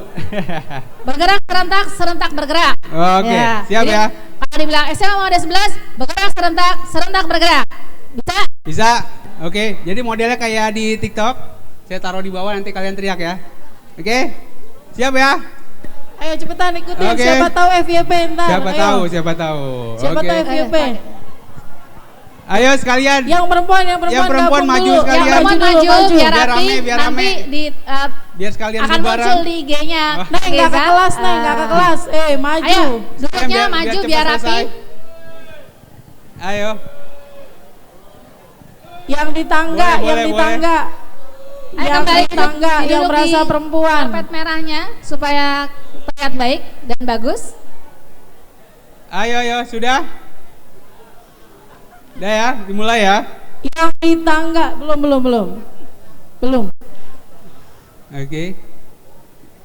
Speaker 1: Bergerak serentak, serentak bergerak.
Speaker 4: Oke, siap
Speaker 1: Jadi,
Speaker 4: ya.
Speaker 1: Kalau dibilang SMA Muhammadiyah 11, bergerak serentak, serentak bergerak. Bisa?
Speaker 4: Bisa. Oke, jadi modelnya kayak di TikTok. Saya taruh di bawah nanti kalian teriak ya. Oke? Siap ya?
Speaker 7: Ayo cepetan ikutin.
Speaker 4: Oke.
Speaker 7: Siapa tahu FYP ntar.
Speaker 4: Siapa
Speaker 7: Ayo.
Speaker 4: tahu, siapa tahu.
Speaker 7: Siapa
Speaker 4: Oke.
Speaker 7: tahu FYP.
Speaker 4: Ayo sekalian.
Speaker 7: Yang perempuan
Speaker 4: perempuan
Speaker 7: gabung
Speaker 4: maju
Speaker 7: dulu.
Speaker 4: sekalian.
Speaker 1: Yang perempuan maju, biar
Speaker 4: Biar
Speaker 1: rapi,
Speaker 4: rame, biar
Speaker 1: nanti
Speaker 4: rame.
Speaker 1: di
Speaker 4: Biar sekalian
Speaker 1: akan
Speaker 4: bubaran.
Speaker 1: muncul di IG-nya.
Speaker 7: Neng nggak ke kelas, Neng nggak ke kelas. Maju.
Speaker 1: Ayo, duduknya
Speaker 4: Biar
Speaker 1: maju
Speaker 4: cepat
Speaker 1: biar rapi.
Speaker 4: selesai. Ayo.
Speaker 7: Yang di tangga,
Speaker 4: Boleh,
Speaker 7: yang
Speaker 4: boleh,
Speaker 7: di
Speaker 4: boleh.
Speaker 7: tangga.
Speaker 1: Ayo
Speaker 7: Yang
Speaker 1: kembali
Speaker 7: di tangga,
Speaker 1: duduk
Speaker 7: yang merasa
Speaker 1: di
Speaker 7: perempuan.
Speaker 1: karpet merahnya supaya terlihat baik dan bagus.
Speaker 4: Ayo, sudah? Udah ya, dimulai ya.
Speaker 7: Yang di tangga, belum.
Speaker 4: Oke.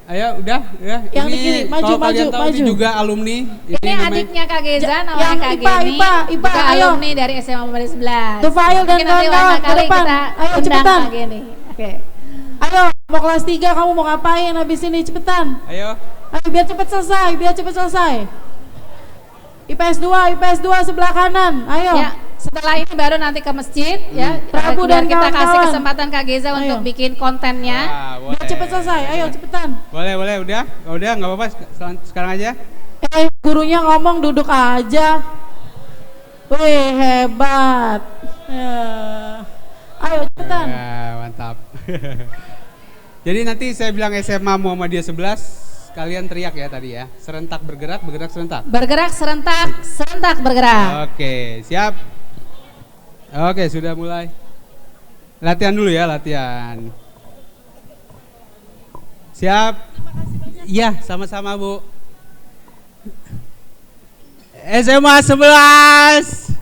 Speaker 4: Ayo, udah.
Speaker 7: Yang di kiri, maju,
Speaker 4: kalau kalian
Speaker 7: maju,
Speaker 4: tahu
Speaker 7: maju.
Speaker 4: ini juga alumni.
Speaker 1: Ini
Speaker 4: namanya-
Speaker 1: adiknya Kak Geza,
Speaker 7: Yang
Speaker 1: namanya Kak
Speaker 7: IPA,
Speaker 1: Geni,
Speaker 7: IPA,
Speaker 1: juga
Speaker 7: ayo.
Speaker 1: alumni dari SMA Muhammadiyah 11.
Speaker 7: Tufail dan
Speaker 1: Mungkin nanti
Speaker 7: kawan-kawan
Speaker 1: lain
Speaker 7: ke
Speaker 1: kali
Speaker 7: depan.
Speaker 1: kita
Speaker 7: Ayo,
Speaker 1: undang
Speaker 7: cepetan.
Speaker 1: Kak Geni. Oke.
Speaker 7: Ayo, mau kelas 3 kamu mau ngapain habis ini cepetan.
Speaker 4: Ayo.
Speaker 7: Ayo biar cepet selesai. IPS 2 sebelah kanan. Ayo.
Speaker 1: Ya, setelah ini baru nanti ke masjid ya.
Speaker 7: Prabu
Speaker 1: Biar
Speaker 7: dan
Speaker 1: kita kasih
Speaker 7: kawan-kawan.
Speaker 1: kesempatan Kak Geza
Speaker 7: Ayo.
Speaker 1: untuk bikin kontennya.
Speaker 4: Boleh.
Speaker 7: Biar cepet selesai. Ayo cepetan.
Speaker 4: Boleh, udah. Udah, nggak apa-apa. Sekarang aja.
Speaker 7: Gurunya ngomong duduk aja. Wih, hebat. Ayo cepetan.
Speaker 4: Ya, mantap. Jadi nanti saya bilang SMA Muhammadiyah 11, kalian teriak ya tadi ya. Serentak bergerak serentak.
Speaker 1: Bergerak serentak, serentak bergerak.
Speaker 4: Oke, siap. Oke, sudah mulai. Latihan dulu ya, latihan. Siap. Iya, sama-sama Bu. SMA 11.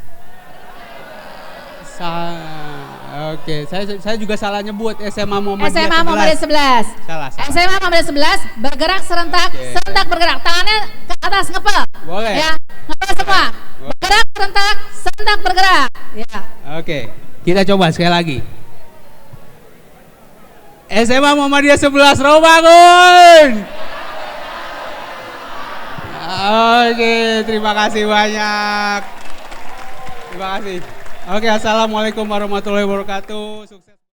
Speaker 4: Oke, saya juga salah nyebut SMA Muhammadiyah 11.
Speaker 1: SMA Muhammadiyah 11.
Speaker 4: Salah.
Speaker 1: SMA Muhammadiyah 11 bergerak serentak,
Speaker 4: Oke.
Speaker 1: serentak bergerak. Tangannya ke atas ngepel.
Speaker 4: Boleh.
Speaker 1: Ya, ngepel semua. Bergerak serentak, serentak bergerak. Ya.
Speaker 4: Oke, kita coba sekali lagi. SMA Muhammadiyah 11, roh bangun. Oke, terima kasih banyak. Terima kasih. Oke, assalamualaikum warahmatullahi wabarakatuh. Sukses.